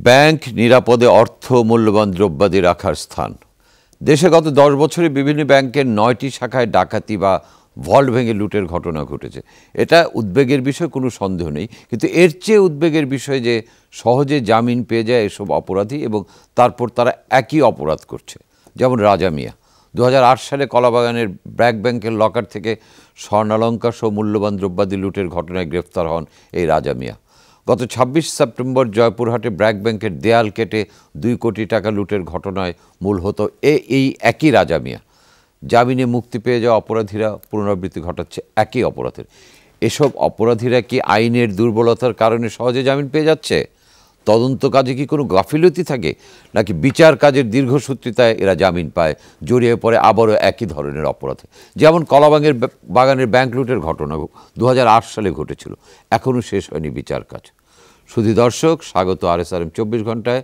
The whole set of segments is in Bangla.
ব্যাংক নিরাপদে অর্থ মূল্যবান দ্রব্যাদি রাখার স্থান। দেশে গত 10 বছরে বিভিন্ন ব্যাংকের 9টি শাখায় ডাকাতি বা ভল্ট ভেঙে লুটের ঘটনা ঘটেছে। এটা উদ্বেগের বিষয়, কোনো সন্দেহ নেই, কিন্তু এর চেয়ে উদ্বেগের বিষয় যে সহজে জামিন পেয়ে যায় এসব অপরাধী এবং তারপর তারা একই অপরাধ করছে। যেমন রাজা মিয়া 2008 সালে কলাবাগানের ব্র্যাক ব্যাংকের লকার থেকে স্বর্ণালঙ্কার সহ মূল্যবান দ্রব্যাদি লুটের ঘটনায় গ্রেফতার হন এই রাজা মিয়া। গত 26 সেপ্টেম্বর জয়পুরহাটে ব্র্যাক ব্যাংকের দেয়াল কেটে 2 কোটি টাকা লুটের ঘটনায় মূল হতো এই একই রাজা মিয়া। জামিনে মুক্তি পেয়ে যাওয়া অপরাধীরা পুনরাবৃত্তি ঘটাচ্ছে একই অপরাধের। এসব অপরাধীরা কি আইনের দুর্বলতার কারণে সহজে জামিন পেয়ে যাচ্ছে? তদন্ত কাজে কি কোনো গাফিলতি থাকে, নাকি বিচার কাজের দীর্ঘসূত্রিতায় এরা জামিন পায়, জড়িয়ে পড়ে আবারও একই ধরনের অপরাধে? যেমন বাগানের ব্যাংক লুটের ঘটনা 2008 সালে ঘটেছিল, এখনও শেষ হয়নি বিচার কাজ। শুধু দর্শক, স্বাগত RSRM 24 ঘন্টায়।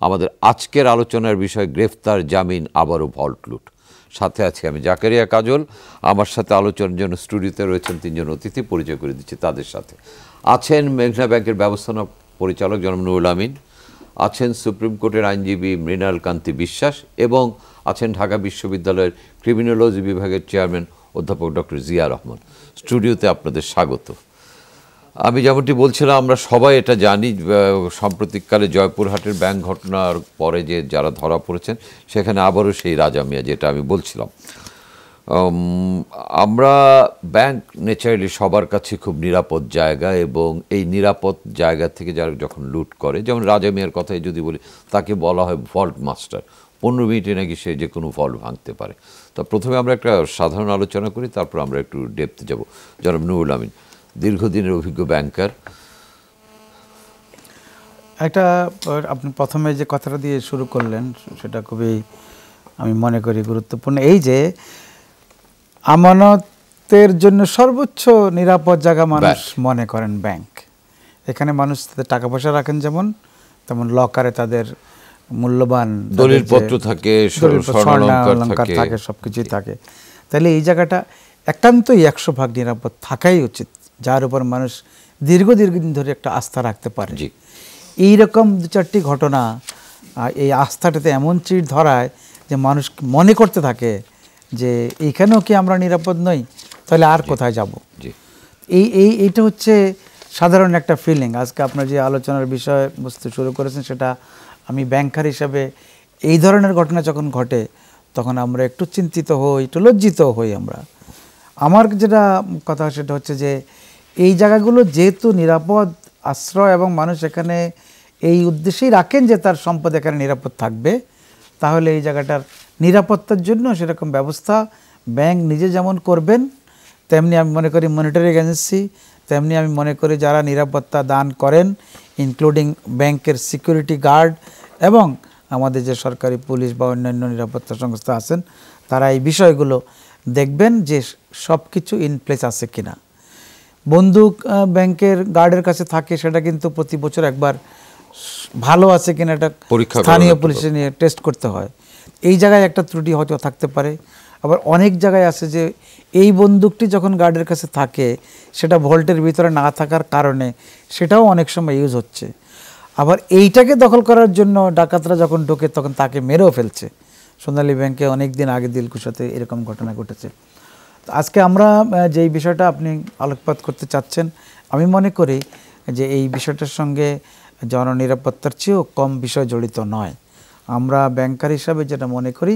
আমাদের আজকের আলোচনার বিষয় গ্রেফতার, জামিন, আবারও ভল্ট লুট। সাথে আছি আমি জাকারিয়া কাজল। আমার সাথে আলোচনার জন্য স্টুডিওতে রয়েছেন 3 জন অতিথি, পরিচয় করে দিচ্ছি তাদের সাথে। আছেন মেঘনা ব্যাংকের ব্যবস্থাপনা পরিচালক জনাব নুরুল আমিন, আছেন সুপ্রিম কোর্টের আইনজীবী মৃণাল কান্তি বিশ্বাস, এবং আছেন ঢাকা বিশ্ববিদ্যালয়ের ক্রিমিনোলজি বিভাগের চেয়ারম্যান অধ্যাপক ডক্টর জিয়া রহমান। স্টুডিওতে আপনাদের স্বাগত। আমি যেমনটি বলছিলাম, আমরা সবাই এটা জানি, সাম্প্রতিককালে জয়পুরহাটের ব্যাংক ঘটনার পরে যে যারা ধরা পড়েছেন, সেখানে আবারও সেই রাজা মিয়া, যেটা আমি বলছিলাম। আমরা ব্যাংক ন্যাচারালি সবার কাছে খুব নিরাপদ জায়গা, এবং এই নিরাপদ জায়গা থেকে যারা যখন লুট করে, যেমন রাজা মিয়ার কথাই যদি বলি, তাকে বলা হয় ভল্ট মাস্টার। 15 মিনিটে নাকি সে যে কোনো ভল্ট ভাঙতে পারে। তো প্রথমে আমরা একটা সাধারণ আলোচনা করি, তারপর আমরা একটু ডেপথে যাব। জনাব নুরুল আমিন, দীর্ঘদিনের অভিজ্ঞ ব্যাংকার। আপনি প্রথমে যে কথাটা দিয়ে শুরু করলেন, সেটা খুবই আমি মনে করি গুরুত্বপূর্ণ। এই যে আমানতের জন্য সর্বোচ্চ নিরাপদ জায়গা মানুষ মনে করেন ব্যাংক। এখানে মানুষ তাদের টাকা পয়সা রাখেন, যেমন তেমন লকারে তাদের মূল্যবান দলিলপত্র থাকে, স্বর্ণালঙ্কার থাকে, সবকিছুই থাকে। তাহলে এই জায়গাটা একান্তই 100% নিরাপদ থাকাই উচিত, যার উপর মানুষ দীর্ঘদিন ধরে একটা আস্থা রাখতে পারে। এইরকম 2-4টি ঘটনা এই আস্থাটাতে এমন চিড় ধরায় যে মানুষ মনে করতে থাকে যে এইখানেও কি আমরা নিরাপদ নই, তাহলে আর কোথায় যাব। এইটা হচ্ছে সাধারণ একটা ফিলিং। আজকে আপনার যে আলোচনার বিষয় বস্তু শুরু করেছেন, সেটা আমি ব্যাংকার হিসাবে এই ধরনের ঘটনা যখন ঘটে, তখন আমরা একটু চিন্তিত হই, একটু লজ্জিত হই। আমার যেটা কথা সেটা হচ্ছে যে এই জায়গাগুলো যেহেতু নিরাপদ আশ্রয় এবং মানুষ এখানে এই উদ্দেশ্যেই রাখেন যে তার সম্পদ এখানে নিরাপদ থাকবে, তাহলে এই জায়গাটার নিরাপত্তার জন্য সেরকম ব্যবস্থা ব্যাংক নিজে যেমন করবেন, তেমনি আমি মনে করি মনিটরিং এজেন্সি, তেমনি আমি মনে করি যারা নিরাপত্তা দান করেন, ইনক্লুডিং ব্যাংকের সিকিউরিটি গার্ড এবং আমাদের যে সরকারি পুলিশ বা অন্যান্য নিরাপত্তা সংস্থা আছেন, তারা এই বিষয়গুলো দেখবেন যে সব কিছু ইন প্লেস আছে কিনা। বন্দুক ব্যাংকের গার্ডের কাছে থাকে, সেটা কিন্তু প্রতি বছর একবার ভালো আছে কিনা এটা স্থানীয় পুলিশে নিয়ে টেস্ট করতে হয়। এই জায়গায় একটা ত্রুটি হয়তো থাকতে পারে। আবার অনেক জায়গায় আছে যে এই বন্দুকটি যখন গার্ডের কাছে থাকে, সেটা ভল্টের ভিতরে না থাকার কারণে সেটাও অনেক সময় ইউজ হচ্ছে। আবার এইটাকে দখল করার জন্য ডাকাতরা যখন ঢোকে, তখন তাকে মেরেও ফেলছে। সোনালী ব্যাংকে অনেক দিন আগে দিলকুশাতে এরকম ঘটনা ঘটেছে। আজকে আমরা যেই বিষয়টা আপনি আলোকপাত করতে চাচ্ছেন, আমি মনে করি যে এই বিষয়টার সঙ্গে জননিরাপত্তার চেয়েও কম বিষয় জড়িত নয়। আমরা ব্যাংকার হিসাবে যেটা মনে করি,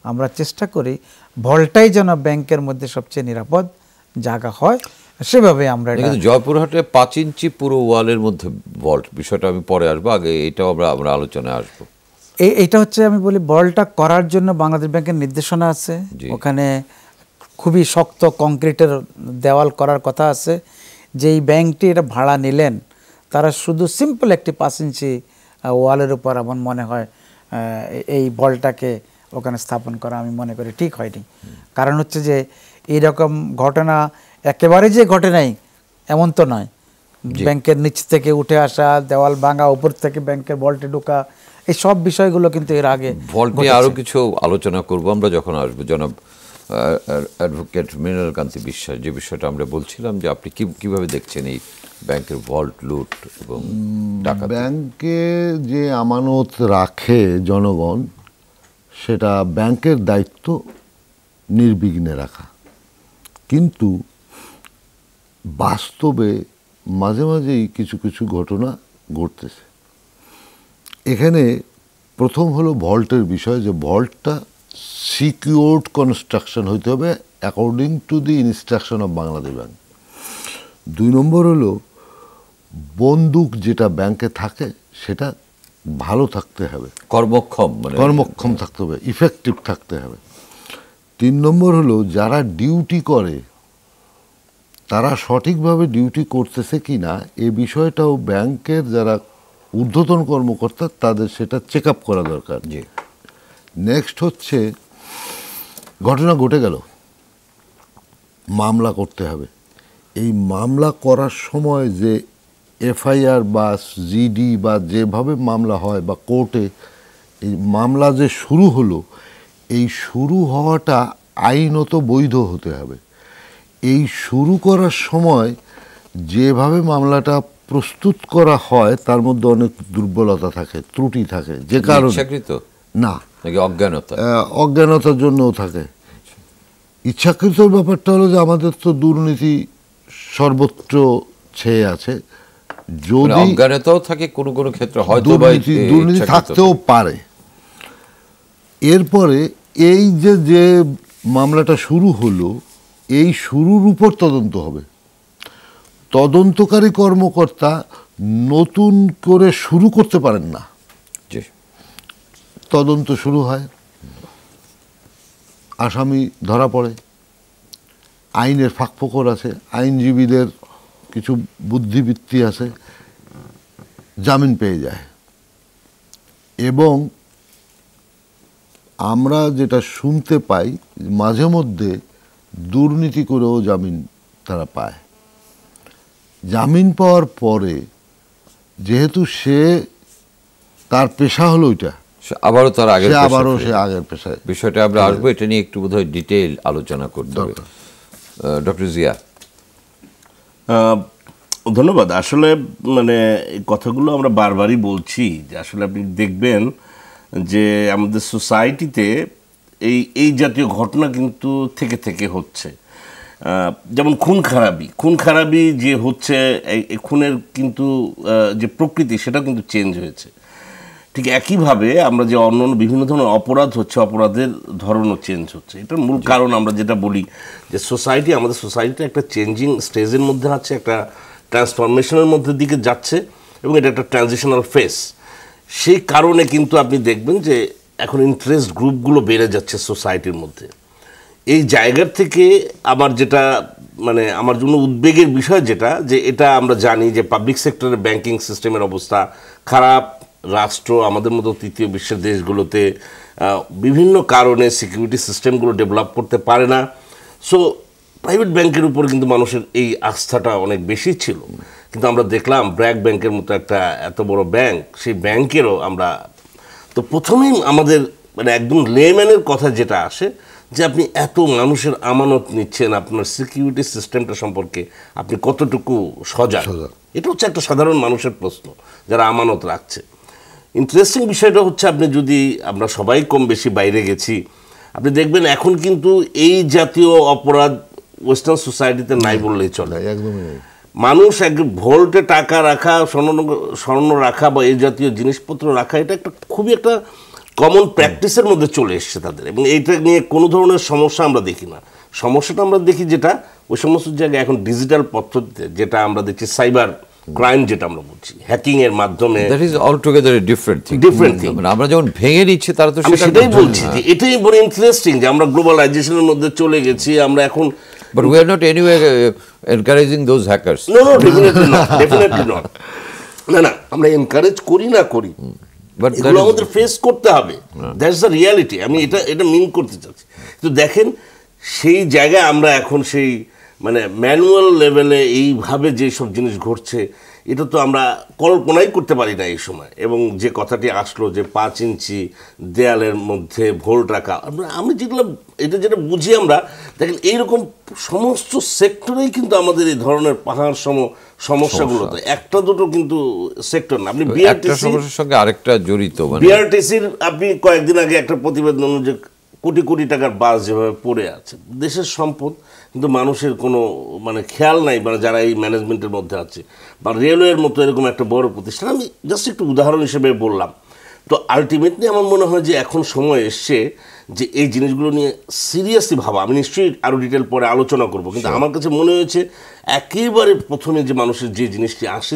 আমরা চেষ্টা করি ভল্টটাই যেন ব্যাংকের মধ্যে সবচেয়ে নিরাপদ জায়গা হয়, সেভাবে আমরা। কিন্তু জয়পুরহাটে 5 ইঞ্চি পুরো ওয়ালের মধ্যে ভল্ট, বিষয়টা আমি পরে আসবো, আগে এটাও আমরা আলোচনায় আসবো। এইটা হচ্ছে আমি বলি, ভল্টটা করার জন্য বাংলাদেশ ব্যাংকের নির্দেশনা আছে। ওখানে খুবই শক্ত কংক্রিটের দেওয়াল করার কথা আছে। যেই ব্যাংকটি এটা ভাড়া নিলেন, তারা শুধু সিম্পল একটি 5 ইঞ্চি ওয়ালের উপর আমার মনে হয় এই ভল্টটাকে ওখানে স্থাপন করা আমি মনে করি ঠিক হয়নি। কারণ হচ্ছে যে এইরকম ঘটনা একেবারে যে ঘটে নাই এমন তো নয়। ব্যাংকের নিচ থেকে উঠে আসা, দেওয়াল ভাঙা, উপর থেকে ব্যাংকের ভল্টে ঢোকা, এই সব বিষয়গুলো কিন্তু এর আগে ভল্ট নিয়ে আরও কিছু আলোচনা করব আমরা যখন আসবো। জনাব অ্যাডভোকেট মৃণাল কান্তি বিশ্বাস, যে বিষয়টা আমরা বলছিলাম যে আপনি কীভাবে দেখছেন এই ব্যাংকের ভল্ট লুট এবং ডাকাতি? ব্যাংকে যে আমানত রাখে জনগণ, সেটা ব্যাংকের দায়িত্ব নির্বিঘ্নে রাখা, কিন্তু বাস্তবে মাঝে মাঝেই কিছু কিছু ঘটনা ঘটতেছে। এখানে প্রথম হলো ভল্টের বিষয়, যে ভল্টটা সিকিউরড কনস্ট্রাকশন হইতে হবে according to the instruction of Bangladesh bank. 2 নম্বর হলো বন্দুক যেটা ব্যাংকে থাকে সেটা ভালো থাকতে হবে, কর্মক্ষম থাকতে হবে, ইফেক্টিভ থাকতে হবে। 3 নম্বর হলো যারা ডিউটি করে তারা সঠিকভাবে ডিউটি করতেছে কি না এই বিষয়টাও ব্যাংকের যারা ঊর্ধ্বতন কর্মকর্তা তাদের সেটা চেক আপ করা দরকার। নেক্সট হচ্ছে, ঘটনা ঘটে গেল, মামলা করতে হবে। এই মামলা করার সময় যে এফআইআর বা জিডি বা যেভাবে মামলা হয় বা কোর্টে এই মামলা যে শুরু হলো, এই শুরু হওয়াটা আইনত বৈধ হতে হবে। এই শুরু করার সময় যেভাবে মামলাটা প্রস্তুত করা হয় তার মধ্যে অনেক দুর্বলতা থাকে, ত্রুটি থাকে, যে কারণে না অজ্ঞানতার জন্যও থাকে। ইচ্ছাকৃত ব্যাপারটা হলো যে আমাদের তো দুর্নীতি সর্বত্র ছেয়ে আছে, যদি অজ্ঞানতাও থাকে কোনো কোনো ক্ষেত্রে, হয়তো দুর্নীতি থাকতেও পারে। এরপরে এই যে মামলাটা শুরু হলো, এই শুরুর উপর তদন্ত হবে। তদন্তকারী কর্মকর্তা নতুন করে শুরু করতে পারেন না। তদন্ত শুরু হয়, আসামি ধরা পড়ে, আইনের ফাঁকফোকর আছে, আইনজীবীদের কিছু বুদ্ধিবৃত্তি আছে, জামিন পেয়ে যায়। এবং আমরা যেটা শুনতে পাই মাঝে মধ্যে দুর্নীতি করেও জামিন তারা পায়। জামিন পাওয়ার পরে যেহেতু সে তার পেশা হলো ওইটা, আবারও তার সে আগের পেশায়, বিষয়টা আমরা আসবো, এটা নিয়ে একটু বোধহয় ডিটেইল আলোচনা করতে হবে। ডক্টর জিয়া। ধন্যবাদ। আসলে মানে এই কথাগুলো আমরা বারবারই বলছি যে আসলে আপনি দেখবেন যে আমাদের সোসাইটিতে এই জাতীয় ঘটনা কিন্তু থেকে থেকে হচ্ছে। যেমন খুন খারাবি যে হচ্ছে, এই খুনের কিন্তু যে প্রকৃতি সেটাও কিন্তু চেঞ্জ হয়েছে। ঠিক একইভাবে আমরা যে অন্য বিভিন্ন ধরনের অপরাধ হচ্ছে, অপরাধের ধরনও চেঞ্জ হচ্ছে। এটার মূল কারণ আমরা যেটা বলি যে আমাদের সোসাইটিটা একটা চেঞ্জিং স্টেজের মধ্যে আছে, একটা ট্রান্সফরমেশনের মধ্যে দিকে যাচ্ছে, এবং এটা একটা ট্রানজিশনাল ফেজ। সেই কারণে কিন্তু আপনি দেখবেন যে এখন ইন্টারেস্ট গ্রুপগুলো বেড়ে যাচ্ছে সোসাইটির মধ্যে। এই জায়গার থেকে আমার যেটা মানে আমার জন্য উদ্বেগের বিষয় যেটা, যে এটা আমরা জানি যে পাবলিক সেক্টরের ব্যাংকিং সিস্টেমের অবস্থা খারাপ। রাষ্ট্র আমাদের মতো তৃতীয় বিশ্বের দেশগুলোতে বিভিন্ন কারণে সিকিউরিটি সিস্টেমগুলো ডেভেলপ করতে পারে না। সো প্রাইভেট ব্যাংকের উপর কিন্তু মানুষের এই আস্থাটা অনেক বেশি ছিল। কিন্তু আমরা দেখলাম ব্র্যাক ব্যাংকের মতো একটা এত বড় ব্যাংক, সেই ব্যাংকেরও আমরা তো প্রথমেই আমাদের মানে একদম লেম্যানের কথা যেটা আসে যে আপনি এত মানুষের আমানত নিচ্ছেন, আপনার সিকিউরিটি সিস্টেমটা সম্পর্কে আপনি কতটুকু সজাগ, এটা হচ্ছে একটা সাধারণ মানুষের প্রশ্ন যারা আমানত রাখছে। ইন্টারেস্টিং বিষয়টা হচ্ছে আপনি যদি আমরা সবাই কম বেশি বাইরে গেছি, আপনি দেখবেন এখন কিন্তু এই জাতীয় অপরাধ ওয়েস্টার্ন সোসাইটিতে নাই বললেই চলে। মানুষ এক ভোল্টে টাকা রাখা, স্বর্ণ রাখা বা এই জাতীয় জিনিসপত্র রাখা, এটা একটা খুবই একটা কমন প্র্যাকটিসের মধ্যে চলে এসছে তাদের, এবং এইটা নিয়ে কোনো ধরনের সমস্যা আমরা দেখি না। সমস্যাটা আমরা দেখি যেটা ওই সমস্ত জায়গায় এখন ডিজিটাল পদ্ধতিতে যেটা আমরা দেখছি সাইবার ক্রাইম যেটা আমরা বলছি, হ্যাকিং এর মাধ্যমে, that is altogether different thing. আমরা যখন ভেঙে নিচ্ছে তারা তো সেটাই বলছি যে এটাই বড় ইন্টারেস্টিং যে আমরা গ্লোবালাইজেশনের মধ্যে চলে গেছি আমরা এখন। But we are not anyway encouraging those hackers. No, definitely not. না, আমরা এনকারেজ করি না করি, বাট এগুলো আমাদের ফেস করতে হবে। That's the reality. আমি এটা মিন করতে চাচ্ছি। তো দেখেন সেই জায়গায় আমরা এখন সেই মানে ম্যানুয়াল লেভেলে এইভাবে যেসব জিনিস ঘটছে, এটা তো আমরা কল্পনাই করতে পারি না এই সময়। এবং যে কথাটি আসলো যে 5 ইঞ্চি দেয়ালের মধ্যে ভোল্ট রাখা, আমি যেগুলো এটা যেটা বুঝি আমরা, দেখেন এইরকম সমস্ত সেক্টরেই কিন্তু আমাদের এই ধরনের পাহাড় সমস্যাগুলো, একটা দুটো কিন্তু সেক্টর না। আপনি সমস্যার সঙ্গে আরেকটা জড়িত, বিআরটিসির আপনি কয়েকদিন আগে একটা প্রতিবেদন যে কোটি কোটি টাকার বাস যেভাবে পড়ে আছে, দেশের সম্পদ কিন্তু মানুষের কোনো খেয়াল নাই, যারা এই ম্যানেজমেন্টের মধ্যে আছে, বা রেলওয়ের মতো এরকম একটা বড় প্রতিষ্ঠান। আমি জাস্ট একটু উদাহরণ হিসেবে বললাম। তো আলটিমেটলি আমার মনে হয় যে এখন সময় এসছে যে এই জিনিসগুলো নিয়ে সিরিয়াসলি ভাবা। আমি নিশ্চয়ই আরও ডিটেল পরে আলোচনা করব, কিন্তু আমার কাছে মনে হয়েছে একেবারে প্রথমে যে মানুষের যে জিনিসটি আসে,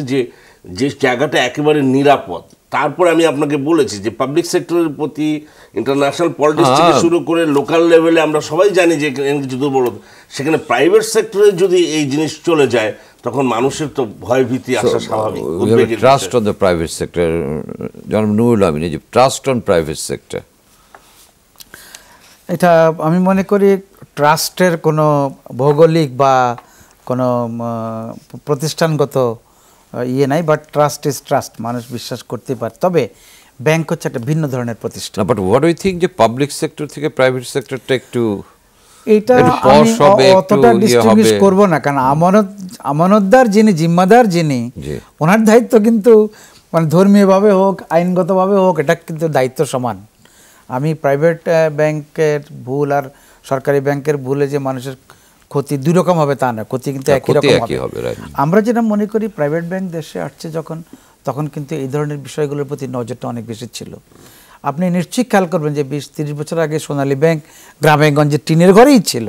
যে জায়গাটা একেবারে নিরাপদ। তারপরে আমি আপনাকে বলেছি যে পাবলিক সেক্টরের প্রতি ইন্টারন্যাশনাল পলিটিক্স থেকে শুরু করে লোকাল লেভেলে আমরা সবাই জানি যে কিছু দুর্বলতা, সেখানে প্রাইভেট সেক্টরে যদি এই জিনিস চলে যায় তখন মানুষের তো ভয় ভীতি আসা স্বাভাবিক। Trust on the private sector, জনাব নুরুল আমিন, এই যে ট্রাস্ট অন প্রাইভেট সেক্টর, এটা আমি মনে করি ট্রাস্টের কোনো ভৌগোলিক বা কোনো প্রতিষ্ঠানগত ইয়ে নাই, বাট ট্রাস্ট ইজ ট্রাস্ট, মানুষ বিশ্বাস করতে পারে। তবে ব্যাংক হচ্ছে একটা ভিন্ন ধরনের প্রতিষ্ঠান। But what do you think যে পাবলিক সেক্টর থেকে প্রাইভেট সেক্টরটা একটু এটা আমি অতটা ডিস্টিংগুইশ করব না, কারণ আমানতদার যিনি, জিম্মাদার যিনি, ওনার দায়িত্ব কিন্তু ধর্মীয়ভাবে হোক, আইনগতভাবে হোক, এটা কিন্তু দায়িত্ব সমান। আমি প্রাইভেট ব্যাংকের ভুল আর সরকারি ব্যাংকের ভুলে যে মানুষের ক্ষতি দুই রকম হবে তা না, ক্ষতি কিন্তু একই রকম হবে। আমরা যেটা মনে করি প্রাইভেট ব্যাংক দেশে আসছে তখন কিন্তু এই ধরনের বিষয়গুলোর প্রতি নজরটা অনেক বেশি ছিল। আপনি নিশ্চয়ই খেয়াল করবেন যে 20-30 বছর আগে সোনালী ব্যাংক গ্রামে গঞ্জে টিনের ঘরেই ছিল।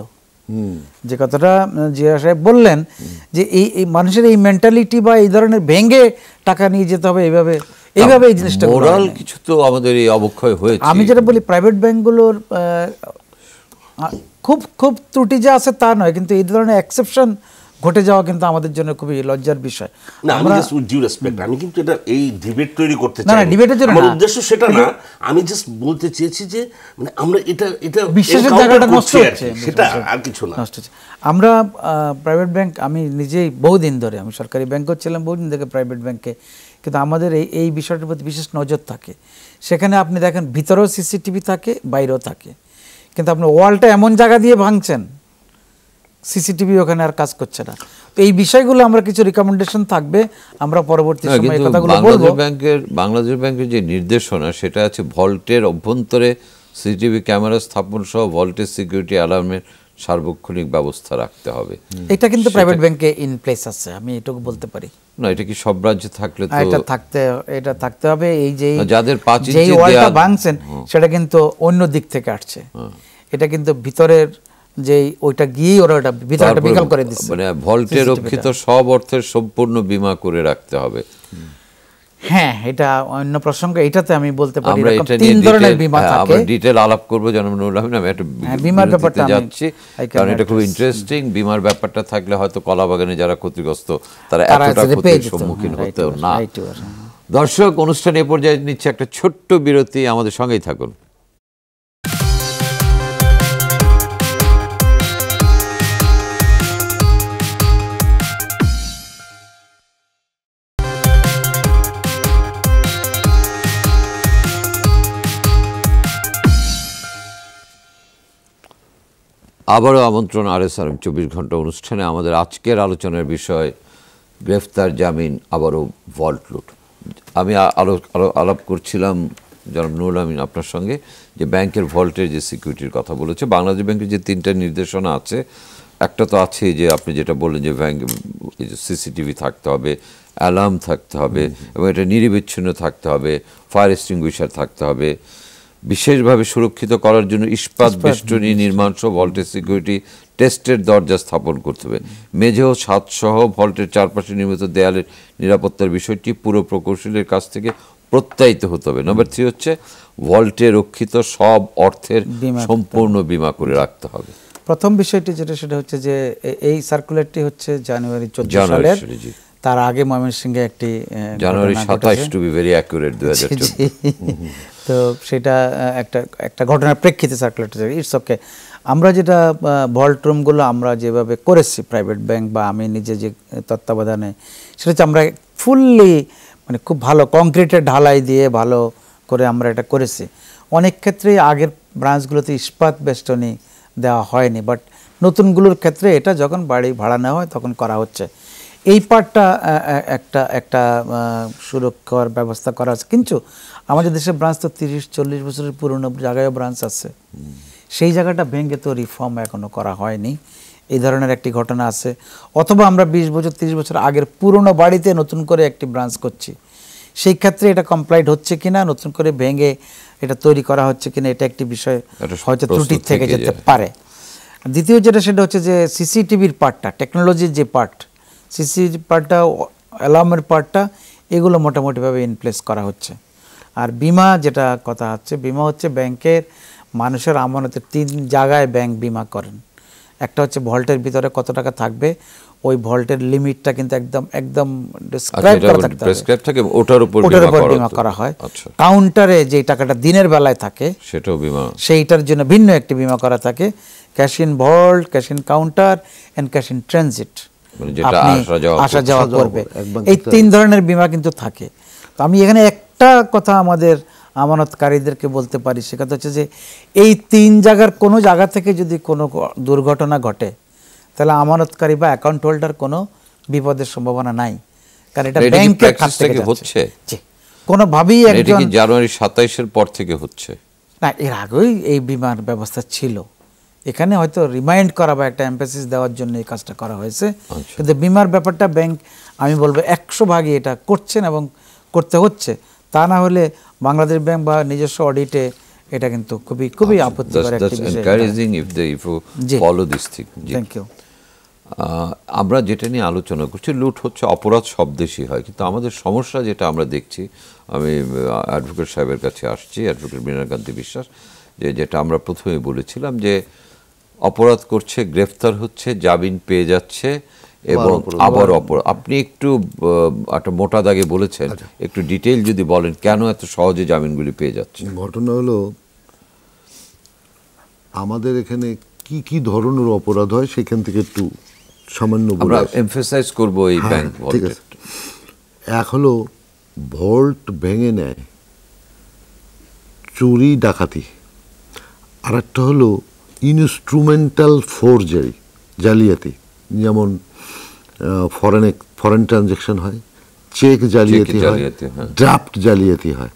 যে কথাটা জিয়া সাহেব বললেন যে এই মানুষের এই মেন্টালিটি বা এই ধরনের ভেঙে টাকা নিয়ে যেতে হবে এইভাবে এই জিনিসটা মোরাল কিছু তো আমাদের এই অবক্ষয় হয়েছে। আমি যেটা বলি প্রাইভেট ব্যাংকগুলোর খুব খুব ত্রুটি যে আছে তা নয়, কিন্তু এই ধরনের এক্সেপশন ঘটে যাওয়া কিন্তু আমাদের জন্য খুবই লজ্জার বিষয়। না, আমি জাস্ট উইথ ডিউ রেসপেক্ট, আমি কিন্তু এটা এই ডিবেট তৈরি করতে চাই না, ডিবেটের জন্য আমার উদ্দেশ্য সেটা না। আমি জাস্ট বলতে চেয়েছি যে আমরা এটা বিশ্বাসের জায়গাটা নষ্ট হচ্ছে, সেটা আর কিছু না। আমরা প্রাইভেট ব্যাংক, আমি নিজেই বহুদিন ধরে, আমি সরকারি ব্যাংকও ছিলাম বহুদিন থেকে প্রাইভেট ব্যাংকে, কিন্তু আমাদের এই বিষয়টার প্রতি বিশেষ নজর থাকে। সেখানে আপনি দেখেন ভিতরেও সিসিটিভি থাকে, বাইরেও থাকে, কিন্তু আপনি ওয়ালটা এমন জায়গা দিয়ে ভাঙছেন সিসিটিভি ওখানে আর কাজ করছে না। তো এই বিষয়গুলো আমরা কিছু রিকমেন্ডেশন থাকবে, আমরা পরবর্তী সময়ে কথাগুলো বলবো। বাংলাদেশ ব্যাংকের যে নির্দেশনা সেটা আছে ভল্টের অভ্যন্তরে সিসিটিভি ক্যামেরা স্থাপন সহ ভল্টের সিকিউরিটি অ্যালার্মের সার্বক্ষণিক ব্যবস্থা রাখতে হবে। এটা কিন্তু প্রাইভেট ব্যাংকে ইন প্লেস আছে, আমি এটুকু বলতে পারি। না, এটা কি সব রাজ্যে থাকলে তো এটা থাকতে হবে। এই যে যাদের 5 ইঞ্চি ওয়ালটা ভাঙছেন সেটা কিন্তু অন্য দিক থেকে আসছে, এটা কিন্তু ভিতরের যে ওইটা গিয়ে ওরা ওটা ভিতরটা বিকল করে দিচ্ছে। ভল্টে রক্ষিত সব অর্থের সম্পূর্ণ বীমা করে রাখতে হবে। হ্যাঁ, এটা অন্য প্রসঙ্গ, এটাতে আমি বলতে পারি এরকম 3 ধরনের বীমা থাকে। আমরা ডিটেইল আলাপ করব জনাব নুরুল আমিন। আমি একটা বীমার ব্যাপারটা যাচ্ছি কারণ এটা খুব ইন্টারেস্টিং। বীমার ব্যাপারটা থাকলে হয়তো কলাবাগানে যারা ক্ষতিগ্রস্ত তারা এতটা ক্ষতির সম্মুখীন হতেও না। দর্শক, অনুষ্ঠানে এ পর্যায়ে নিচ্ছে একটা ছোট্ট বিরতি, আমাদের সঙ্গেই থাকুন। আবারও আমন্ত্রণ RSRM 24 ঘন্টা অনুষ্ঠানে। আমাদের আজকের আলোচনার বিষয় গ্রেফতার, জামিন, আবারও ভল্ট লুট। আমি আলাপ করছিলাম জনাব নুরুল আমিন আপনার সঙ্গে যে ব্যাংকের ভল্টের যে সিকিউরিটির কথা বলেছে। বাংলাদেশ ব্যাংকের যে 3টা নির্দেশনা আছে, একটা তো আছে যে আপনি যেটা বললেন যে ব্যাংক সিসিটিভি থাকতে হবে, অ্যালার্ম থাকতে হবে এবং এটা নিরবিচ্ছিন্ন থাকতে হবে, ফায়ার এক্সটিংগুইশার থাকতে হবে, বিশেষভাবে সুরক্ষিত করার জন্য ইস্পাত বেষ্টনী নির্মাণ সহ ভল্টের সিকিউরিটি টেস্টের দরজা স্থাপন করতে হবে, মেঝে ও ছাদ সহ ভল্টের চারপাশে নির্মিত দেয়ালের নিরাপত্তার বিষয়টি পুরো প্রকৌশলীর কাছ থেকে প্রত্যায়িত হতে হবে। নম্বর 3 হচ্ছে ভল্টে রক্ষিত সব অর্থের সম্পূর্ণ বীমা করে রাখতে হবে। প্রথম বিষয়টি সেটা হচ্ছে যে এই সার্কুলারটি হচ্ছে জানুয়ারি 14 সালের, তার আগে ময়মনসিংহে একটি জানুয়ারি 27 টু বি ভেরি অ্যাকুরেট 2014। তো সেটা একটা ঘটনার প্রেক্ষিতে সার্কুলেট। It's okay. আমরা যেটা ভল্ট রুমগুলো আমরা যেভাবে করেছি প্রাইভেট ব্যাংক বা আমি নিজে যে তত্ত্বাবধানে, সেটা হচ্ছে আমরা ফুললি মানে খুব ভালো কংক্রিটের ঢালাই দিয়ে ভালো করে আমরা এটা করেছি। অনেক ক্ষেত্রেই আগের ব্রাঞ্চগুলোতে ইস্পাত বেষ্টনী দেওয়া হয়নি, বাট নতুনগুলোর ক্ষেত্রে এটা যখন বাড়ি ভাড়া নেওয়া হয় তখন করা হচ্ছে। এই পার্টটা একটা সুরক্ষার ব্যবস্থা করা আছে। কিন্তু আমাদের দেশের ব্রাঞ্চ তো 30-40 বছরের পুরনো জায়গায় ব্রাঞ্চ আছে, সেই জায়গাটা ভেঙে তো রিফর্ম এখনো করা হয়নি। এই ধরনের একটি ঘটনা আছে। অথবা আমরা 20 বছর 30 বছর আগের পুরনো বাড়িতে নতুন করে একটি ব্রাঞ্চ করছি, সেই ক্ষেত্রে এটা কমপ্লাইট হচ্ছে কিনা, নতুন করে ভেঙে এটা তৈরি করা হচ্ছে কিনা, এটা একটি বিষয় হয়তো ত্রুটি থেকে যেতে পারে। দ্বিতীয় যেটা সেটা হচ্ছে যে সিসিটিভির পার্টটা, টেকনোলজির যে পার্ট, সিসিটিভি পার্টটা, অ্যালার্মের পার্টটা, এগুলো মোটামুটিভাবে ইনপ্লেস করা হচ্ছে। আর বিমা যেটা কথা হচ্ছে, বিমা হচ্ছে ব্যাংকের মানুষের আমানতের 3 জায়গায় ব্যাংক বিমা করেন। একটা হচ্ছে ভল্টের ভিতরে কত টাকা থাকবে, ওই ভল্টের লিমিটটা কিন্তু একদম ডেসক্রাইব করা থাকে, ওটার উপর বিমা করা হয়। কাউন্টারে যে টাকাটা দিনের বেলায় থাকে সেটাও বিমা, সেইটার জন্য ভিন্ন একটি বিমা করা থাকে। Cash in vault, cash in counter and cash in transit, আপনি আসা যাওয়া করবে, এই 3 ধরনের বিমা কিন্তু থাকে। তো আমি এখানে একটা কথা আমাদের আমানতকারীদেরকে বলতে পারি, সে কথা হচ্ছে যে এই 3 জায়গার কোনো জায়গা থেকে যদি কোনো দুর্ঘটনা ঘটে, তাহলে আমানতকারী বা অ্যাকাউন্ট হোল্ডার কোনো বিপদের সম্ভাবনা নাই, কারণ এটা ব্যাংকের কাছ থেকে হচ্ছে। কোনোভাবেই একজন জানুয়ারি 27-এর পর থেকে হচ্ছে না, এর আগেই এই বিমার ব্যবস্থা ছিল। এখানে হয়তো রিমাইন্ড করা বা একটা এমফেসিস দেওয়ার জন্য এই কাজটা করা হয়েছে। কিন্তু বিমার ব্যাপারটা ব্যাংক, আমি বলবো 100 এটা করছেন এবং করতে হচ্ছে। তা না হলে বাংলাদেশ ব্যাংক বা নিজস্ব অডিটে এটা কিন্তু খুবই আপত্তিকর একটা বিষয়। আমরা যেটা নিয়ে আলোচনা করছি, লুট হচ্ছে অপরাধ সব দেশই হয়, কিন্তু আমাদের সমস্যা যেটা আমরা দেখছি, আমি অ্যাডভোকেট সাহেবের কাছে আসছি, অ্যাডভোকেট মৃণালকান্তি বিশ্বাস, যেটা আমরা প্রথমেই বলেছিলাম যে অপরাধ করছে, গ্রেফতার হচ্ছে, জামিন পেয়ে যাচ্ছে এবং আবার অপরাধ। আপনি একটু একটা মোটা দাগে বলেছেন, একটু ডিটেইল যদি বলেন কেন এত সহজে জামিনগুলি পেয়ে যাচ্ছে। ঘটনা হলো আমাদের এখানে কি কি ধরনের অপরাধ হয় সেখান থেকে একটু সামান্য আমরা এমফাসাইজ করব এই ব্যাংক ভল্ট। এক হলো ভল্ট ভেঙে নেয়, চুরি ডাকাতি। আর একটা হলো ইনস্ট্রুমেন্টাল ফোরজারি, জালিয়াতি, যেমন ফরেন ট্রানজ্যাকশন হয়, চেক জালিয়াতি হয়, ড্রাফট জালিয়াতি হয়,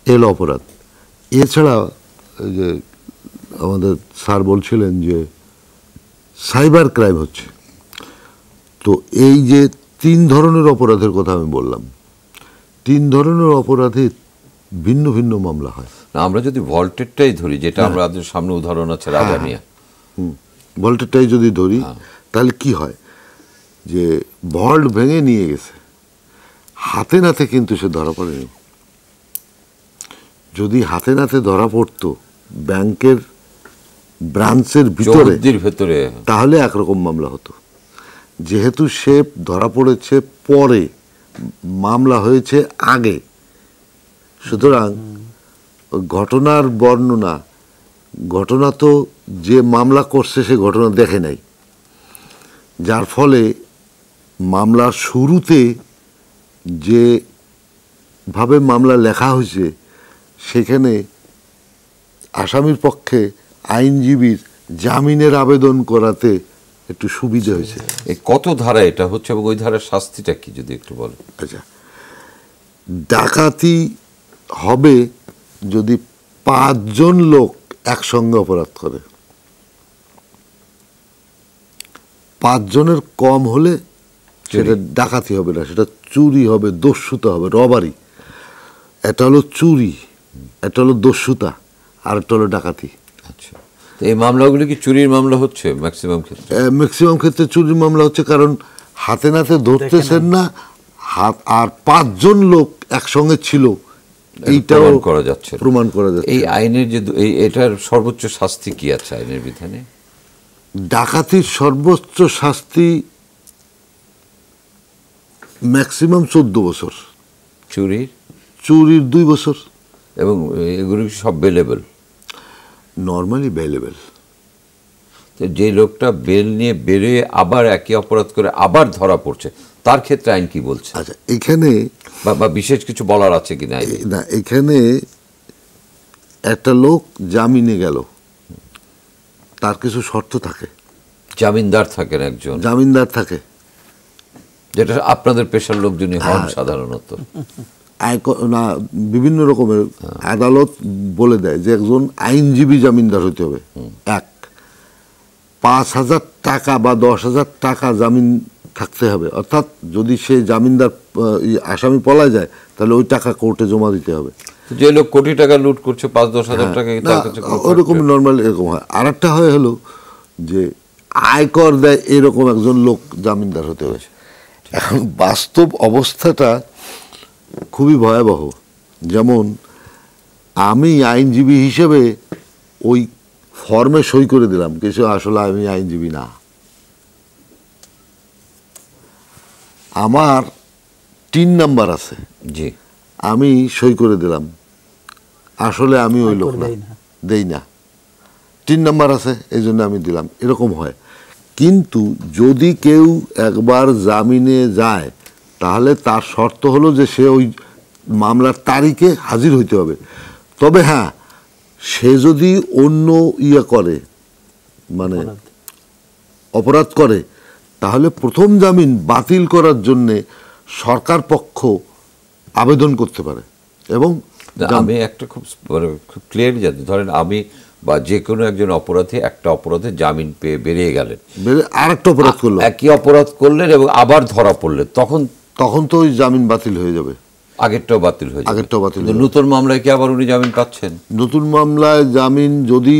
এলো অপরাধ। এছাড়া যে আমাদের স্যার বলছিলেন যে সাইবার ক্রাইম হচ্ছে, তো এই যে 3 ধরনের অপরাধের কথা আমি বললাম, 3 ধরনের অপরাধে ভিন্ন ভিন্ন মামলা হয়। আমরা যদি ভল্টেরটাই ধরি, যেটা আমাদের সামনে উদাহরণ আছে রাজা মিয়া, ভল্টেরটাই যদি ধরি, তাহলে কি হয় যে ভল্ট ভেঙে নিয়ে গেছে, হাতে নাতে কিন্তু সে ধরা পড়েনি। যদি হাতে নাতে ধরা পড়তো ব্যাংকের ব্রাঞ্চের ভিতরে, তাহলে একরকম মামলা হতো। যেহেতু সে ধরা পড়েছে পরে, মামলা হয়েছে আগে, সুতরাং ঘটনার বর্ণনা, ঘটনা তো যে মামলা করছে সে ঘটনা দেখে নাই, যার ফলে মামলার শুরুতে যেভাবে মামলা লেখা হয়েছে সেখানে আসামির পক্ষে আইনজীবীর জামিনের আবেদন করাতে একটু সুবিধা হয়েছে। কত ধারা এটা হচ্ছে এবং ওই ধারার শাস্তিটা কি যদি একটু বলেন। আচ্ছা, ডাকাতি হবে যদি 5 জন লোক একসঙ্গে অপরাধ করে, 5 জনের কম হলে সেটা ডাকাতি হবে না, সেটা চুরি হবে, দস্যুতা হবে, রবারি। এটা হলো চুরি, এটা হলো দস্যুতা, আর একটা হলো ডাকাতি। আচ্ছা, তো এই মামলাগুলো কি চুরির মামলা হচ্ছে ম্যাক্সিমাম ক্ষেত্রে? ম্যাক্সিমাম ক্ষেত্রে চুরির মামলা হচ্ছে, কারণ হাতে নাতে ধরতেছেন না, আর 5 জন লোক একসঙ্গে ছিল, এইটাও করা যাচ্ছে, প্রমাণ করা যাচ্ছে। এই আইনের যে এটার সর্বোচ্চ শাস্তি কি আছে আইনের বিধানে? ডাকাতির সর্বোচ্চ শাস্তি ম্যাক্সিমাম 14 বছর, চুরির 2 বছর। এবং এগুলো সব বেলেবল? Normally bailable. যে লোকটা বেল নিয়ে বেরিয়ে আবার একই অপরাধ করে আবার ধরা পড়ছে, তার ক্ষেত্রে আইন কি বলছে? আচ্ছা, এখানে বা বিশেষ কিছু বলার আছে কিনা? না, এখানে একটা লোক জামিনে গেল, তার কিছু শর্ত থাকে। জামিনদার থাকেন একজন, জামিনদার থাকে, যেটা আপনাদের পেশার লোকজনই হন সাধারণত। না, বিভিন্ন রকমের আদালত বলে দেয় যে একজন আইনজীবী জামিনদার হতে হবে। 1, 5,000 টাকা বা 10,000 টাকা জামিন থাকতে হবে, অর্থাৎ যদি সে জামিনদার আসামি পলায় যায় তাহলে ওই টাকা কোর্টে জমা দিতে হবে। যে লোক কোটি টাকা লুট করছে 5-10 হাজার টাকা ওরকম নর্মাল এরকম হয়। আর একটা হয় হলো যে আয়কর দেয়, এরকম একজন লোক জামিনদার হতে হবে। এখন বাস্তব অবস্থাটা খুবই ভয়াবহ। যেমন আমি আইনজীবী হিসেবে ওই ফর্মে সই করে দিলাম, কিছু আসলে আমি আইনজীবী না, আমার 3 নাম্বার আছে, জি, আমি সই করে দিলাম, আসলে আমি ওই লোক না, দেই না, 3 নাম্বার আছে এই জন্য আমি দিলাম, এরকম হয়। কিন্তু যদি কেউ একবার জামিনে যায় তাহলে তার শর্ত হলো যে সে ওই মামলার তারিখে হাজির হইতে হবে। তবে হ্যাঁ, সে যদি অন্য করে, মানে অপরাধ করে, তাহলে প্রথম জামিন বাতিল করার জন্যে সরকার পক্ষ আবেদন করতে পারে। এবং আমি একটা খুব ক্লিয়ার জানি, ধরেন আমি বা যে কোনো একজন অপরাধী একটা অপরাধে জামিন পেয়ে বেরিয়ে গেলেন, আরেকটা অপরাধ করলো, একই অপরাধ করলেন এবং আবার ধরা পড়লেন, তখন তো ওই জামিন বাতিল হয়ে যাবে, আগেরটাও বাতিল হয়ে যাবে। আগেরটাও বাতিল। নতুন মামলায় কি আবার উনি জামিন পাচ্ছেন? নতুন মামলায় জামিন যদি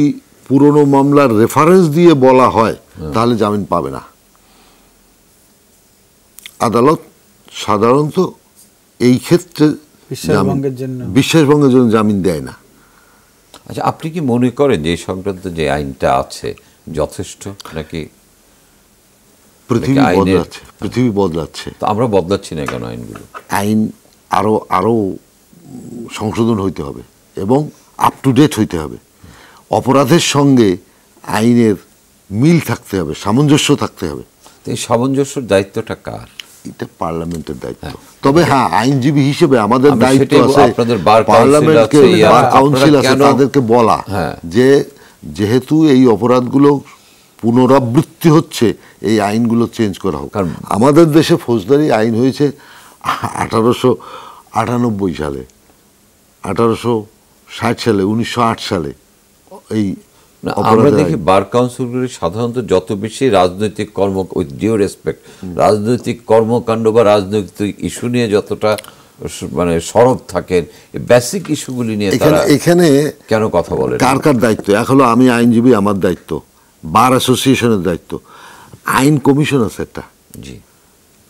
পুরনো মামলার রেফারেন্স দিয়ে বলা হয় তাহলে জামিন পাবে না। আদালত সাধারণত এই ক্ষেত্রে বিশ্বাসভঙ্গের জন্য জামিন দেয় না। আচ্ছা, আপনি কি মনে করেন যে এই সংক্রান্ত যে আইনটা আছে যথেষ্ট, নাকি পৃথিবী বদলাচ্ছে? তো আমরা বদলাচ্ছি না কেন আইনগুলো? আইন আরো সংশোধন হইতে হবে এবং আপ টু ডেট হইতে হবে। অপরাধের সঙ্গে আইনের মিল থাকতে হবে, সামঞ্জস্য থাকতে হবে। এই সামঞ্জস্যের দায়িত্বটা কার? এটা পার্লামেন্টের দায়িত্ব। তবে হ্যাঁ, আইনজীবী হিসেবে আমাদের দায়িত্ব আছে পার্লামেন্টকে, বার কাউন্সিল আছে, তাদেরকে বলা যে যেহেতু এই অপরাধগুলো পুনরাবৃত্তি হচ্ছে, এই আইনগুলো চেঞ্জ করা হোক। কারণ আমাদের দেশে ফৌজদারি আইন হয়েছে 1898 সালে, 1860 সালে, 1908 সালে। এই আমরা দেখি বার কাউন্সিলগুলি সাধারণত যত বেশি রাজনৈতিক উইথ ডিউ রেসপেক্ট, রাজনৈতিক কর্মকাণ্ড বা রাজনৈতিক ইস্যু নিয়ে যতটা মানে সরব থাকেন, বেসিক ইস্যুগুলি নিয়ে এখানে কেন কথা বলেন? কার কার দায়িত্ব? এখন আমি আইনজীবী, আমার দায়িত্ব, বার অ্যাসোসিয়েশনের দায়িত্ব, আইন কমিশন আছে একটা, জি,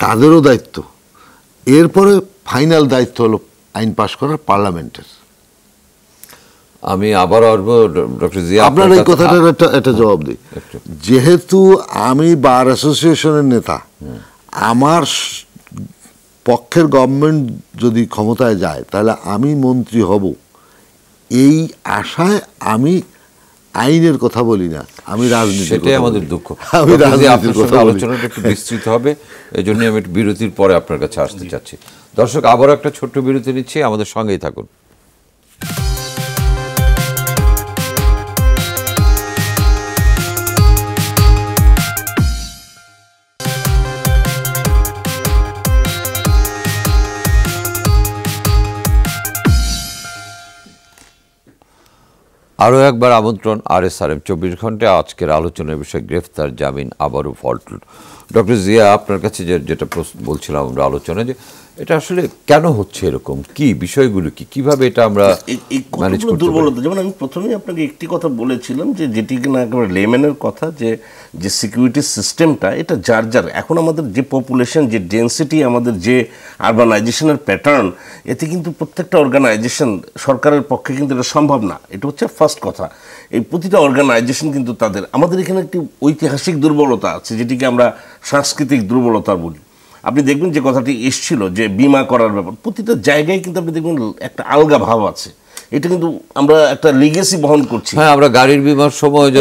তাদেরও দায়িত্ব। এরপরে ফাইনাল দায়িত্ব হলো আইন পাশ করার পার্লামেন্টের। আমি আবার আসবো ডক্টর জিয়া, আপনার এই কথাটার একটা জবাব দিই। যেহেতু আমি বার অ্যাসোসিয়েশনের নেতা, আমার পক্ষের গভর্নমেন্ট যদি ক্ষমতায় যায় তাহলে আমি মন্ত্রী হব, এই আশায় আমি আইনের কথা বলি না, আমি রাজনীতি। সেটাই আমাদের দুঃখ। আমি রাজনীতির কথা বলি। আলোচনাটা একটু বিস্তৃত হবে, এই জন্য আমি একটু বিরতির পরে আপনার কাছে আসতে চাচ্ছি। দর্শক, আবার একটা ছোট্ট বিরতি নিচ্ছি, আমাদের সঙ্গেই থাকুন। আরও একবার আমন্ত্রণ RSRM 24 ঘন্টায়। আজকের আলোচনার বিষয় গ্রেফতার, জামিন, আবারও ফল্ট। ডক্টর জিয়া, আপনার কাছে যেটা বলছিলাম আমরা আলোচনা, যে এটা আসলে কেন হচ্ছে এরকম, কি বিষয়গুলো কি, কিভাবে এটা আমরা ম্যানেজ করতে পারি? দুর্বলতা, যেমন আমি প্রথমেই আপনাকে একটি কথা বলেছিলাম যে যেটি কিনা একেবারে লেম্যানের কথা, যে সিকিউরিটি সিস্টেমটা এটা যার এখন আমাদের যে পপুলেশন, যে ডেন্সিটি, আমাদের যে আরবানাইজেশনের প্যাটার্ন, এতে কিন্তু প্রত্যেকটা অর্গানাইজেশন সরকারের পক্ষে কিন্তু এটা সম্ভব না। এটা হচ্ছে ফার্স্ট কথা। এই প্রতিটা অর্গানাইজেশন কিন্তু আমাদের এখানে একটি ঐতিহাসিক দুর্বলতা আছে, যেটিকে আমরা সাংস্কৃতিক দুর্বলতা বলি। আপনি দেখবেন যে কথাটি এসছিল যে বিমা করার ব্যাপার, প্রতিটা জায়গায় কিন্তু আপনি দেখবেন একটা আলগা ভাব আছে। এটা কিন্তু আমরা একটা লিগেসি বহন করছি। হ্যাঁ, আমরা গাড়ির বীমার সময় যে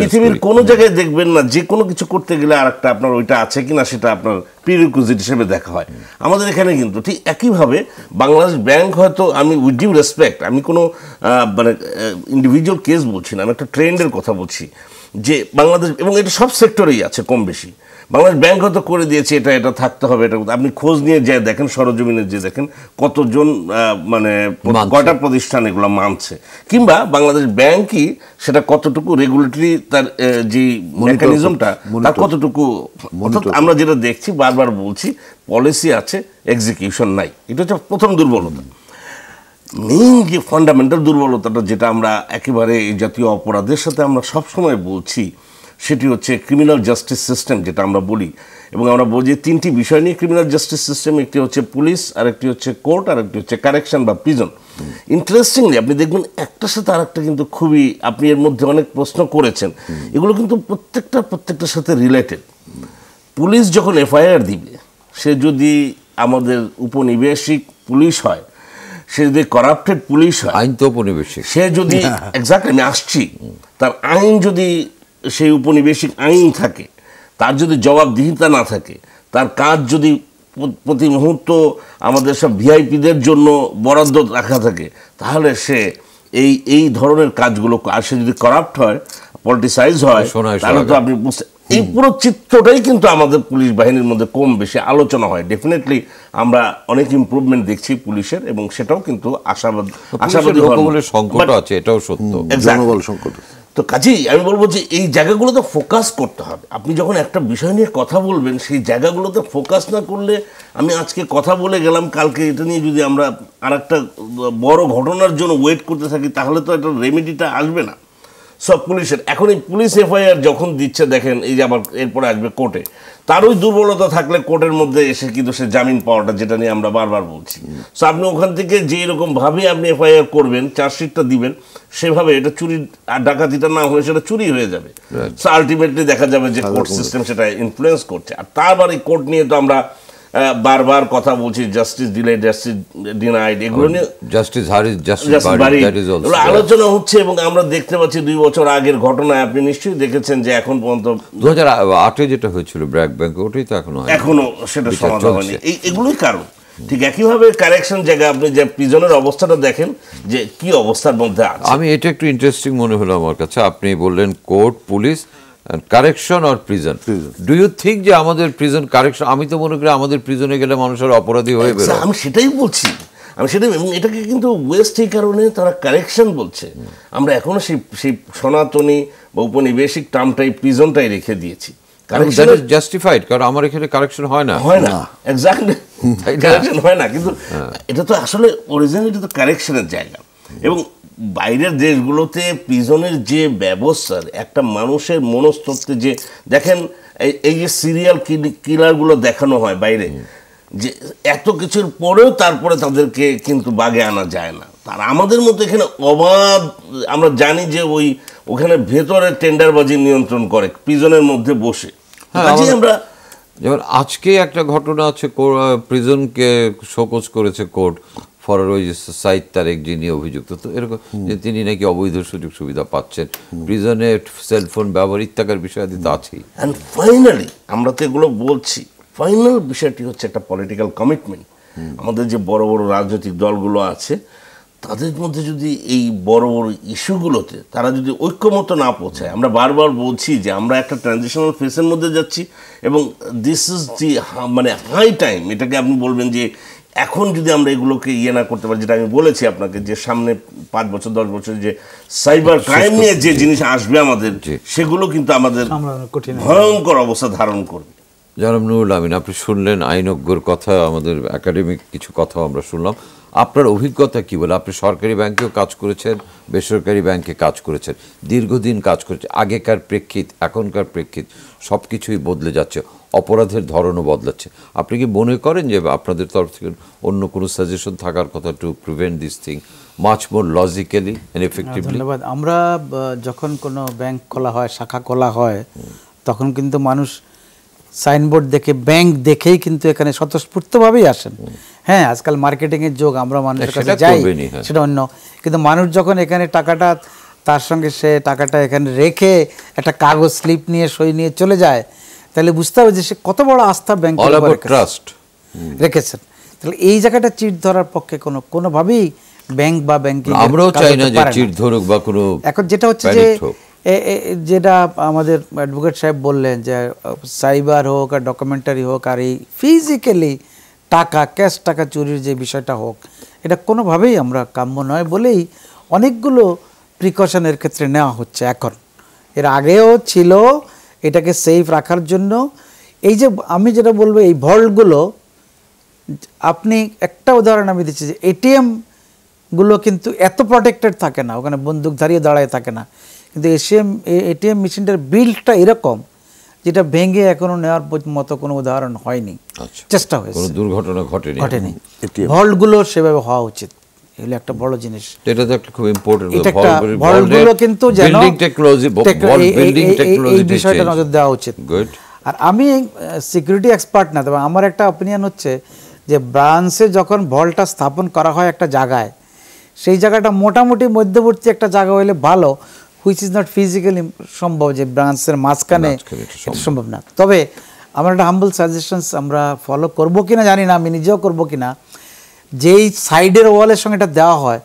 পৃথিবীর কোনো জায়গায় দেখবেন না যে কোনো কিছু করতে গেলে আর একটা আপনার ওইটা আছে কিনা সেটা আপনার প্রিরিকুইজিট হিসেবে দেখা হয়। আমাদের এখানে কিন্তু ঠিক একইভাবে বাংলাদেশ ব্যাংক হয়তো, আমি উইথ ডিউ রেসপেক্ট, আমি কোনো মানে ইন্ডিভিজুয়াল কেস বলছি না, আমি একটা ট্রেন্ডের কথা বলছি যে বাংলাদেশ, এবং এটা সব সেক্টরেই আছে কম বেশি, বাংলাদেশ ব্যাংক হয়তো করে দিয়েছে এটা এটা থাকতে হবে, এটা আপনি খোঁজ নিয়ে যে দেখেন, সরজমিনে যে দেখেন কতজন মানে কয়টা প্রতিষ্ঠান এগুলো মানছে, কিংবা বাংলাদেশ ব্যাংকই সেটা কতটুকু রেগুলেটরি তার যে মেকানিজমটা তার কতটুকু, অর্থাৎ আমরা যেটা দেখছি বারবার বলছি পলিসি আছে, এক্সিকিউশন নাই। এটা হচ্ছে প্রথম দুর্বলতা। মেইন যে ফান্ডামেন্টাল দুর্বলতাটা যেটা আমরা একেবারে এই জাতীয় অপরাধের সাথে আমরা সবসময় বলছি, সেটি হচ্ছে ক্রিমিনাল জাস্টিস সিস্টেম যেটা আমরা বলি, এবং আমরা বলি যে তিনটি বিষয় নিয়ে ক্রিমিনাল জাস্টিস সিস্টেম, একটি হচ্ছে পুলিশ, আরেকটি হচ্ছে কোর্ট, আর একটি হচ্ছে কারেকশন বা প্রিজন। ইন্টারেস্টিংলি আপনি দেখবেন একটার সাথে আরেকটা কিন্তু খুবই, আপনি এর মধ্যে অনেক প্রশ্ন করেছেন, এগুলো কিন্তু প্রত্যেকটার সাথে রিলেটেড। পুলিশ যখন এফআইআর দিবে, সে যদি আমাদের উপনিবেশিক পুলিশ হয়, সে যদি করাপ্টেড পুলিশ হয়, আইন তো উপনিবেশিক, সে যদি এক্স্যাক্টলি আমি আসছি, তার আইন যদি সেই উপনিবেশিক আইন থাকে, তার যদি জবাবদিহিতা না থাকে, তার কাজ যদি প্রতি মুহূর্ত আমাদের সব ভিআইপিদের জন্য বরাদ্দ রাখা থাকে, তাহলে সে এই ধরনের কাজগুলো, আর সে যদি করাপ্ট হয়, পলিটিসাইজ হয়, তাহলে তো আপনি বুঝতে, এই পুরো চিত্রটাই কিন্তু আমাদের পুলিশ বাহিনীর মধ্যে কম বেশি আলোচনা হয়। ডেফিনেটলি আমরা অনেক ইমপ্রুভমেন্ট দেখছি পুলিশের, এবং সেটাও কিন্তু আশাবাদী সংকট আছে, এটাও সত্য, জনবল সংকট। তো কাজেই আমি বলবো যে এই জায়গাগুলোতে ফোকাস করতে হবে। আপনি যখন একটা বিষয় নিয়ে কথা বলবেন, সেই জায়গাগুলোতে ফোকাস না করলে, আমি আজকে কথা বলে গেলাম, কালকে এটা নিয়ে যদি আমরা আর একটা বড় ঘটনার জন্য ওয়েট করতে থাকি, তাহলে তো একটা রেমেডিটা আসবে না। সব পুলিশের এখন এই পুলিশ এফআইআর যখন দিচ্ছে, দেখেন এই যে আবার এরপরে আসবে কোর্টে, তার ওই দুর্বলতা থাকলে কোর্টের মধ্যে এসে কিন্তু সে জামিন পাওয়াটা, যেটা নিয়ে আমরা বারবার বলছি। সো আপনি ওখান থেকে যেই রকমভাবে আপনি এফআইআর করবেন, চার্জশিটটা দিবেন, সেভাবে এটা চুরি আর ডাকাতিটা না হয়ে সেটা চুরি হয়ে যাবে। সো আলটিমেটলি দেখা যাবে যে কোর্ট সিস্টেম সেটা ইনফ্লুয়েন্স করছে। আর তারপর এই কোর্ট নিয়ে তো আমরা বারবার কথা বলছি, জাস্টিস ডিলেড, জাস্টিস ডিনাইড, এগুলো নিয়ে আলোচনা হচ্ছে, এবং আমরা দেখতে পাচ্ছি 2 বছর আগের ঘটনায় আপনি নিশ্চয়ই দেখেছেন যে এখন পর্যন্ত 2008-এ যেটা হয়েছিল ব্র্যাক ব্যাংকে, ওটাই তো এখনো সেটা সমাধান হয়নি। এগুলোই কারণ। ঠিক একইভাবে কারেকশন জায়গা আপনি যে প্রিজনের অবস্থাটা দেখেন যে কি অবস্থার মধ্যে আছে। আমি এটা একটু ইন্টারেস্টিং মনে হলো আমার কাছে, আপনি বললেন কোর্ট, পুলিশ, কারেকশন আর প্রিজন। ডু ইউ থিঙ্ক যে আমাদের প্রিজন কারেকশন, আমি তো মনে করি আমাদের প্রিজনে গেলে মানুষের অপরাধী হয়ে বেরোয়। আমি সেটাই বলছি, এবং এটাকে কিন্তু ওয়েস্ট এই কারণে তারা কারেকশন বলছে। আমরা এখনো সেই সনাতনী বা উপনিবেশিক টার্মটাই, প্রিজনটাই রেখে দিয়েছি। জাস্টিফাইড, কারণ আমার এখানে কারেকশন হয় না, এক্স্যাক্টলি কারেকশন হয় না, কিন্তু এটা তো আসলে অরিজিনালি এটা তো কারেকশনের জায়গা। এবং বাইরের দেশগুলোতে প্রিজনের যে ব্যবস্থা, একটা মানুষের মনস্তত্ত্বে যে দেখেন, এই যে সিরিয়াল কিলারগুলো দেখানো হয় বাইরে, যে এত কিছুর পরেও তারপরে তাদেরকে কিন্তু বাগে আনা যায় না। আর আমাদের মতো এখানে অবাধ, আমরা জানি যে ওখানে ভেতরে টেন্ডারবাজি নিয়ন্ত্রণ করে প্রিজনের মধ্যে বসে। আমরা যেমন আজকে একটা ঘটনা আছে, প্রিজনকে শোকজ করেছে কোর্ট ফর ওই সাইদ তারেক, যিনি অভিযুক্ত, তো এরকম যে তিনি নাকি অবৈধ সুযোগ সুবিধা পাচ্ছেন, প্রিজনে সেলফোন ব্যবহার ইত্যাকার বিষয়াদি তো আছেই। অ্যান্ড ফাইনালি আমরা তো এগুলো বলছি, ফাইনাল বিষয়টি হচ্ছে একটা পলিটিক্যাল কমিটমেন্ট। আমাদের যে বড় বড় রাজনৈতিক দলগুলো আছে, তাদের মধ্যে যদি এই বড় বড় ইস্যুগুলোতে তারা যদি ঐক্যমত না পৌঁছায়, আমরা বারবার বলছি যে আমরা একটা ট্রানজিশনাল ফেসের মধ্যে যাচ্ছি, এবং দিস ইজ দি মানে হাই টাইম, এটাকে আপনি বলবেন যে এখন যদি আমরা এগুলোকে না করতে পারি, যেটা আমি বলেছি আপনাকে, যে সামনে 5 বছর 10 বছর যে সাইবার ক্রাইম নিয়ে যে জিনিস আসবে আমাদের, সেগুলো কিন্তু আমাদের ভয়ঙ্কর অবস্থা ধারণ করবে। জনাব নুরুল আমিন, আপনি শুনলেন আইনজ্ঞর কথা, আমাদের একাডেমিক কিছু কথাও আমরা শুনলাম। আপনার অভিজ্ঞতা কি বলে? আপনি সরকারি ব্যাংকেও কাজ করেছেন, বেসরকারি ব্যাংকে কাজ করেছেন, দীর্ঘদিন কাজ করেছেন। আগেকার প্রেক্ষিত, এখনকার প্রেক্ষিত সব কিছুই বদলে যাচ্ছে, অপরাধের ধরনও বদলাচ্ছে। আপনি কি মনে করেন যে আপনাদের তরফ থেকে অন্য কোনো সাজেশন থাকার কথা to prevent this thing much more logically and effectively? ধন্যবাদ। আমরা যখন কোনো ব্যাংক খোলা হয়, শাখা খোলা হয়, তখন কিন্তু মানুষ সাইনবোর্ড দেখে, ব্যাংক দেখেই কিন্তু এখানে স্বতঃস্ফূর্তভাবেই আসেন। হ্যাঁ, আজকাল মার্কেটিংয়ের যোগ, আমরা মানুষের কাছে যাই, সেটা অন্য। কিন্তু মানুষ যখন এখানে টাকাটা, তার সঙ্গে সে টাকাটা এখানে রেখে একটা কাগজ স্লিপ নিয়ে সই নিয়ে চলে যায়, তাহলে বুঝতে হবে যে সে কত বড় আস্থা ব্যাংকের উপর রেখেছেন। তাহলে এই জায়গাটা চিট ধরার পক্ষে কোনোভাবেই ব্যাংক বা ব্যাংকিং, আমরাও চাই না যে চিট ধরুক বা কোনো। এখন যেটা হচ্ছে যে যেটা আমাদের অ্যাডভোকেট সাহেব বললেন, যে সাইবার হোক আর ডকুমেন্টারি হোক আর এই ফিজিক্যালি টাকা, ক্যাশ টাকা চুরির যে বিষয়টা হোক, এটা কোনোভাবেই আমরা কাম্য নয় বলেই অনেকগুলো প্রিকশনের ক্ষেত্রে নেওয়া হচ্ছে এখন। এর আগেও ছিল, এটাকে সেফ রাখার জন্য। এই যে আমি যেটা বলবো, এই ভল্টগুলো, আপনি একটা উদাহরণ আমি দিচ্ছি, যে এটিএমগুলো কিন্তু এত প্রটেক্টেড থাকে না, ওখানে বন্দুকধারীও দাঁড়ায় থাকে না, কিন্তু এটিএম মেশিনটার বিল্ডটা এরকম যেটা ভেঙে এখনো নেওয়ার মতো কোনো উদাহরণ হয়নি। চেষ্টা হয়েছে, কোনো দুর্ঘটনা ঘটেনি। ভল্টগুলো সেভাবে হওয়া উচিত, এগুলো একটা বড় জিনিস। এটা তো একটা খুব ইম্পর্টেন্ট, ভল্টগুলো কিন্তু যেন এই বিষয়টা নজর দেওয়া উচিত। আর আমি সিকিউরিটি এক্সপার্ট না, তবে আমার একটা অপিনিয়ন হচ্ছে যে ব্রাঞ্চে যখন ভল্টটা স্থাপন করা হয় একটা জায়গায়, সেই জায়গাটা মোটামুটি মধ্যবর্তী একটা জায়গা হলে ভালো, হুইচ ইজ নট ফিজিক্যালি সম্ভব, যে ব্রাঞ্চের মাঝখানে এটা সম্ভব না। তবে আমার একটা হাম্বল সাজেশনস আমরা ফলো করবো কিনা জানি না, আমি নিজেও করবো কিনা, যেই সাইডের ওয়ালের সঙ্গে এটা দেওয়া হয়,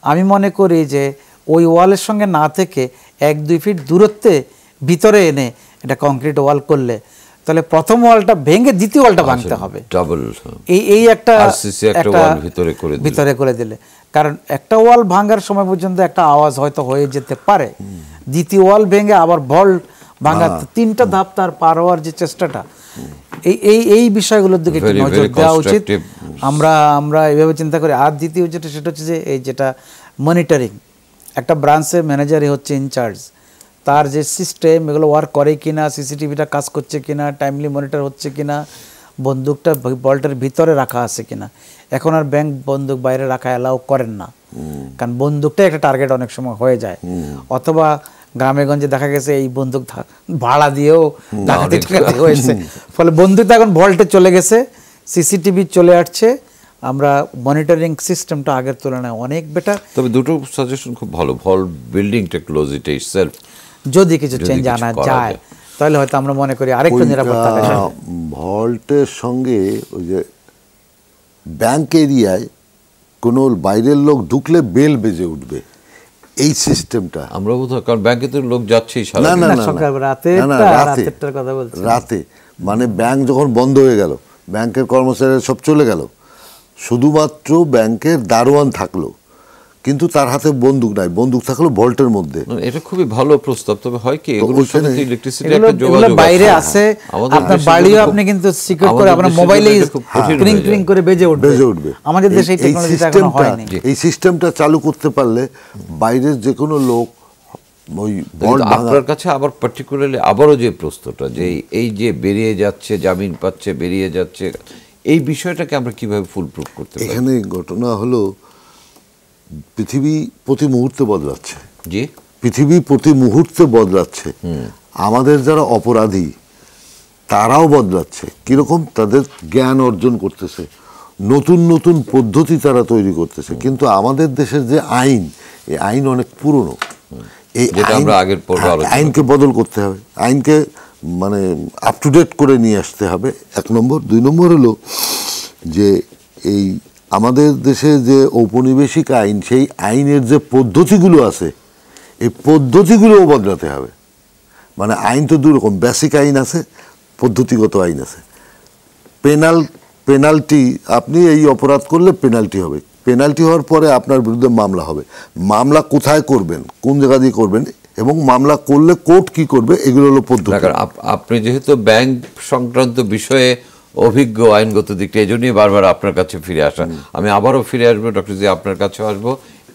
আমি মনে করি যে ওই ওয়ালের সঙ্গে না থেকে 1-2 ফিট দূরত্বে ভিতরে এনে এটা কংক্রিট ওয়াল করলে, তাহলে প্রথম ওয়ালটা ভেঙে দ্বিতীয় ওয়ালটা ভাঙতে হবে, এই একটা ভিতরে করে দিলে। কারণ একটা ওয়াল ভাঙার সময় পর্যন্ত একটা আওয়াজ হয়তো হয়ে যেতে পারে, দ্বিতীয় ওয়াল ভেঙে আবার ভল্ট ভাঙা, 3টা ধাপ তার পার হওয়ার যে চেষ্টাটা, এই বিষয়গুলোর দিকে একটু নজর দেওয়া উচিত। আমরা এইভাবে চিন্তা করি। আর দ্বিতীয় যেটা, সেটা হচ্ছে যে এই যেটা মনিটরিং, একটা ব্রাঞ্চের ম্যানেজারই হচ্ছে ইনচার্জ, তার যে সিস্টেম এগুলো ওয়ার্ক করে কিনা, সিসিটিভিটা কাজ করছে কিনা, টাইমলি মনিটর হচ্ছে কিনা, বন্দুকটা ভল্টের ভিতরে রাখা আছে কিনা। এখন আর ব্যাংক বন্দুক বাইরে রাখা অ্যালাউ করেন না, কারণ বন্দুকটা একটা টার্গেট অনেক সময় হয়ে যায়। অথবা গ্রামেগঞ্জে দেখা গেছে এই বন্দুক ভাড়া দিয়েও ডাকাতি হয়েছে, ফলে বন্দুকটা এখন ভল্টে চলে গেছে, সিসিটিভি চলে আসছে, আমরা মনিটরিং সিস্টেমটা আগের তুলনায় অনেক বেটার। তবে দুটো সাজেশন খুব ভালো, ভল্ট বিল্ডিং টেকনোলজিটা ইটসেলফ যদি কিছু চেঞ্জ আনা যায়, তাহলে হয়তো আমরা মনে করি আরেকটু নিরাপত্তা। ভল্টের সঙ্গে ওই যে ব্যাংক এরিয়ায় কোনো বাইরের লোক ঢুকলে বেল বেজে উঠবে, এই সিস্টেমটা আমরা বোধহয়, কারণ ব্যাংকে তো লোক যাচ্ছেই রাতে, মানে ব্যাংক যখন বন্ধ হয়ে গেল, ব্যাংকের কর্মচারীরা সব চলে গেল, শুধুমাত্র ব্যাংকের দারোয়ান থাকলো, কিন্তু তার হাতে বন্দুক নাই, বন্দুক থাকলো ভল্টের মধ্যে। এটা খুবই ভালো প্রস্তাব। তবে হয় কি, ইলেকট্রিসিটি একটা যোগাযোগ বাইরে আছে, আপনার বাড়িও আপনি কিন্তু সিকিউর করে আপনার মোবাইলে ক্রিং ক্রিং করে বেজে উঠবে। আমাদের দেশে এই টেকনোলজিটা এখনো হয়নি। এই সিস্টেমটা চালু করতে পারলে বাইরের যে কোনো লোক ওই আপনার কাছে আবার পার্টিকুলারলি আবারও যে প্রশ্নটা, যে এই যে বেরিয়ে যাচ্ছে, জামিন পাচ্ছে, বেরিয়ে যাচ্ছে, এই বিষয়টাকে আমরা কিভাবে ফুল প্রুফ করতে পারি? এখানে ঘটনা হলো, পৃথিবী প্রতি মুহূর্তে বদলাচ্ছে। জি, পৃথিবী প্রতি মুহূর্তে বদলাচ্ছে। আমাদের যারা অপরাধী তারাও বদলাচ্ছে। কিরকম? তাদের জ্ঞান অর্জন করতেছে, নতুন নতুন পদ্ধতি তারা তৈরি করতেছে। কিন্তু আমাদের দেশের যে আইন, এই আইন অনেক পুরনো। এই আইনকে বদল করতে হবে, আইনকে মানে আপ টু ডেট করে নিয়ে আসতে হবে, 1 নম্বর। 2 নম্বর হলো যে এই আমাদের দেশে যে ঔপনিবেশিক আইন, সেই আইনের যে পদ্ধতিগুলো আছে, এই পদ্ধতিগুলোও বদলাতে হবে। মানে আইন তো 2 রকম, বেসিক আইন আছে, পদ্ধতিগত আইন আছে। পেনাল্টি, আপনি এই অপরাধ করলে পেনাল্টি হবে, পেনাল্টি হওয়ার পরে আপনার বিরুদ্ধে মামলা হবে। মামলা কোথায় করবেন, কোন জায়গা দিয়ে করবেন, এবং মামলা করলে কোর্ট কি করবে, এগুলো হলো পদ্ধতি। আপনি যেহেতু ব্যাংক সংক্রান্ত বিষয়ে অভিজ্ঞ আইনগত দিকটা, এই জন্যই বারবার আপনার কাছে ফিরে আসা। আমি আবারও ফিরে আসবো ডক্টর জি, আপনার কাছেও আসবো।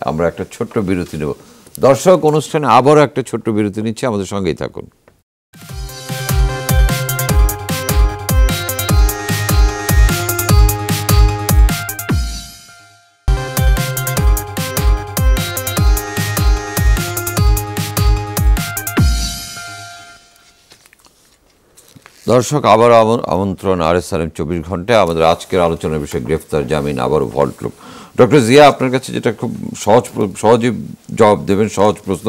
আমরা একটা ছোট্ট বিরতি নেব। দর্শক, অনুষ্ঠানে আবারও একটা ছোট্ট বিরতি নিচ্ছি, আমাদের সঙ্গেই থাকুন। দর্শক, আবার আমন্ত্রণ RSRM 24 ঘন্টায়। আমাদের আজকের আলোচনার বিষয় গ্রেফতার, জামিন, আবারও ভল্ট লুট। ডক্টর জিয়া, আপনার কাছে যেটা খুব সহজে জবাব দেবেন, সহজ প্রশ্ন,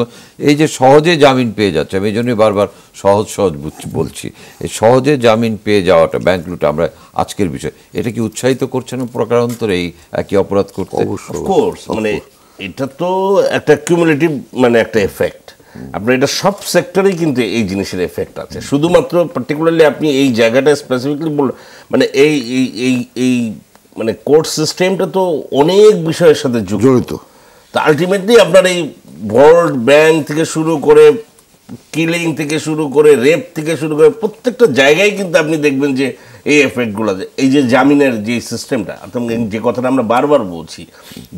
এই যে সহজে জামিন পেয়ে যাচ্ছে, আমি এই জন্যই বারবার সহজ বলছি, এই সহজে জামিন পেয়ে যাওয়াটা ব্যাংক লুট আমরা আজকের বিষয়, এটা কি উৎসাহিত করছে না প্রকারান্তরে এই একই অপরাধ করতে? অফকোর্স, মানে এটা তো একটা কিউমুলেটিভ মানে একটা এফেক্ট। আপনার এটা সব সেক্টরেই কিন্তু এই জিনিসের এফেক্ট আছে, শুধুমাত্র পার্টিকুলারলি আপনি এই জায়গাটা স্পেসিফিকলি মানে এই মানে কোর্ট সিস্টেমটা তো অনেক বিষয়ের সাথে জড়িত। তো আলটিমেটলি আপনার এই ভল্ট ব্যাংক থেকে শুরু করে কিলিং থেকে শুরু করে রেপ থেকে শুরু করে প্রত্যেকটা জায়গায় কিন্তু আপনি দেখবেন যে এই এফেক্টগুলো, এই যে জামিনের যে সিস্টেমটা, যে কথাটা আমরা বারবার বলছি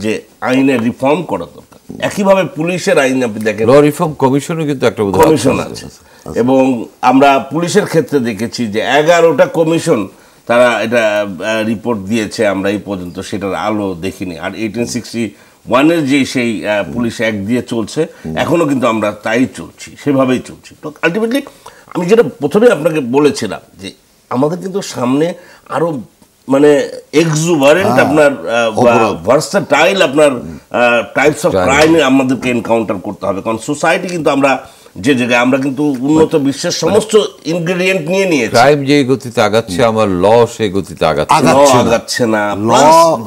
যে আইনের রিফর্ম করা দরকার। একইভাবে পুলিশের আইন আপনি দেখেন, ল রিফর্ম কমিশনও কিন্তু একটা কমিশন আছে, এবং আমরা পুলিশের ক্ষেত্রে দেখেছি যে 11টা কমিশন তারা এটা রিপোর্ট দিয়েছে, আমরা এই পর্যন্ত সেটার আলো দেখিনি। আর 1861-এর যে সেই পুলিশ অ্যাক্ট দিয়ে চলছে, এখনও কিন্তু আমরা তাই চলছি, সেভাবেই চলছি। তো আলটিমেটলি আমি যেটা প্রথমে আপনাকে বলেছিলাম যে আমাদের কিন্তু সামনে আরও মানে এক্সুবারেন্ট আপনার ভার্সাটাইল আপনার টাইপস অফ ক্রাইম আমাদেরকে এনকাউন্টার করতে হবে, কারণ সোসাইটি কিন্তু আমরা যে জায়গায় আমরা কিন্তু উন্নত বিশ্বের সমস্ত ইনগ্রেডিয়েন্ট নিয়ে নিয়েছি। ক্রাইম যে গতিতে আগাচ্ছে, আমার ল সেই গতিতে আগাচ্ছে না।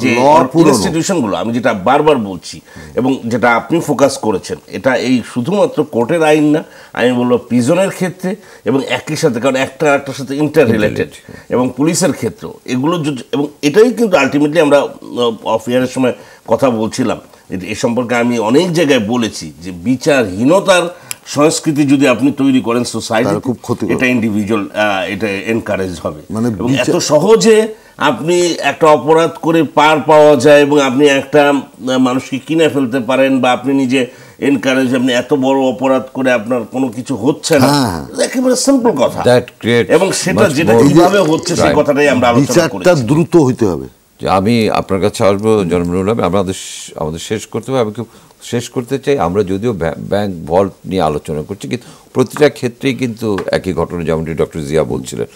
যে ইনস্টিটিউশনগুলো আমি যেটা বারবার বলছি এবং যেটা আপনি ফোকাস করেছেন, এটা এই শুধুমাত্র কোর্টের আইন না, আমি বলবো প্রিজনের ক্ষেত্রে এবং একই সাথে, কারণ একটা একটার সাথে ইন্টার রিলেটেড, এবং পুলিশের ক্ষেত্রেও এগুলো। এবং এটাই কিন্তু আলটিমেটলি আমরা অফ ইয়ারের সময় কথা বলছিলাম, এ সম্পর্কে আমি অনেক জায়গায় বলেছি যে বিচারহীনতার সংস্কৃতি যদি আপনি তৈরি করেন সোসাইটি, খুব ক্ষতি, এটা ইন্ডিভিজুয়াল এটা এনকারেজ হবে। মানে এত সহজে আপনি একটা অপরাধ করে পার পাওয়া যায় এবং আপনি একটা মানুষকে কিনে ফেলতে পারেন, বা আপনি নিজে এনকারেজ, আপনি এত বড় অপরাধ করে আপনার কোনো কিছু হচ্ছে না, একেবারে সিম্পল কথা। এবং সেটা যেটা কিভাবে হচ্ছে সেই কথাটাই আমরা আলোচনা করি। বিচারটা দ্রুত হইতে হবে। আমি আপনার কাছে আসবো জনমনুল, আমাদের শেষ করতে হবে। আমি শেষ করতে চাই, আমরা যদিও ব্যাংক ভল্ট নিয়ে আলোচনা করছি, কিন্তু প্রতিটা ক্ষেত্রেই কিন্তু একই ঘটনা, যেমনটি ডক্টর জিয়া বলছিলেন।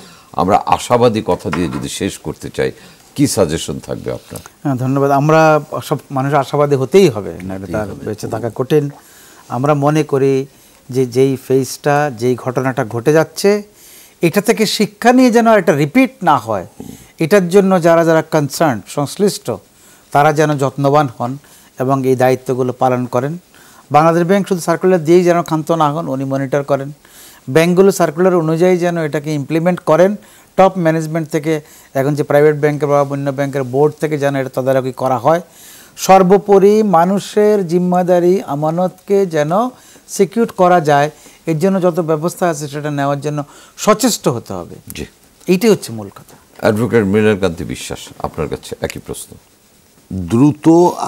আমরা আশাবাদী কথা দিয়ে যদি শেষ করতে চাই, কি সাজেশন থাকবে আপনার? হ্যাঁ, ধন্যবাদ। আমরা সব মানুষ আশাবাদী হতেই হবে, না তার বেঁচে থাকা কঠিন। আমরা মনে করি যে যেই ফেজটা, যেই ঘটনাটা ঘটে যাচ্ছে, এটা থেকে শিক্ষা নিয়ে যেন এটা রিপিট না হয়, এটার জন্য যারা যারা কনসার্ন, সংশ্লিষ্ট, তারা যেন যত্নবান হন এবং এই দায়িত্বগুলো পালন করেন। বাংলাদেশ ব্যাংক শুধু সার্কুলার দিয়েই যেন ক্ষান্ত না হন, উনি মনিটর করেন। ব্যাংকগুলো সার্কুলার অনুযায়ী যেন এটাকে ইমপ্লিমেন্ট করেন, টপ ম্যানেজমেন্ট থেকে এখন যে প্রাইভেট ব্যাংকের বা অন্য ব্যাংকের বোর্ড থেকে যেন এটা তদারকি করা হয়। সর্বোপরি মানুষের জিম্মাদারি, আমানতকে যেন সিকিউর করা যায়, এর জন্য যত ব্যবস্থা আছে সেটা নেওয়ার জন্য সচেষ্ট হতে হবে। জি, এইটাই হচ্ছে মূল কথা। অ্যাডভোকেট মৃণালকান্তি বিশ্বাস, আপনার কাছে একই প্রশ্ন। দ্রুত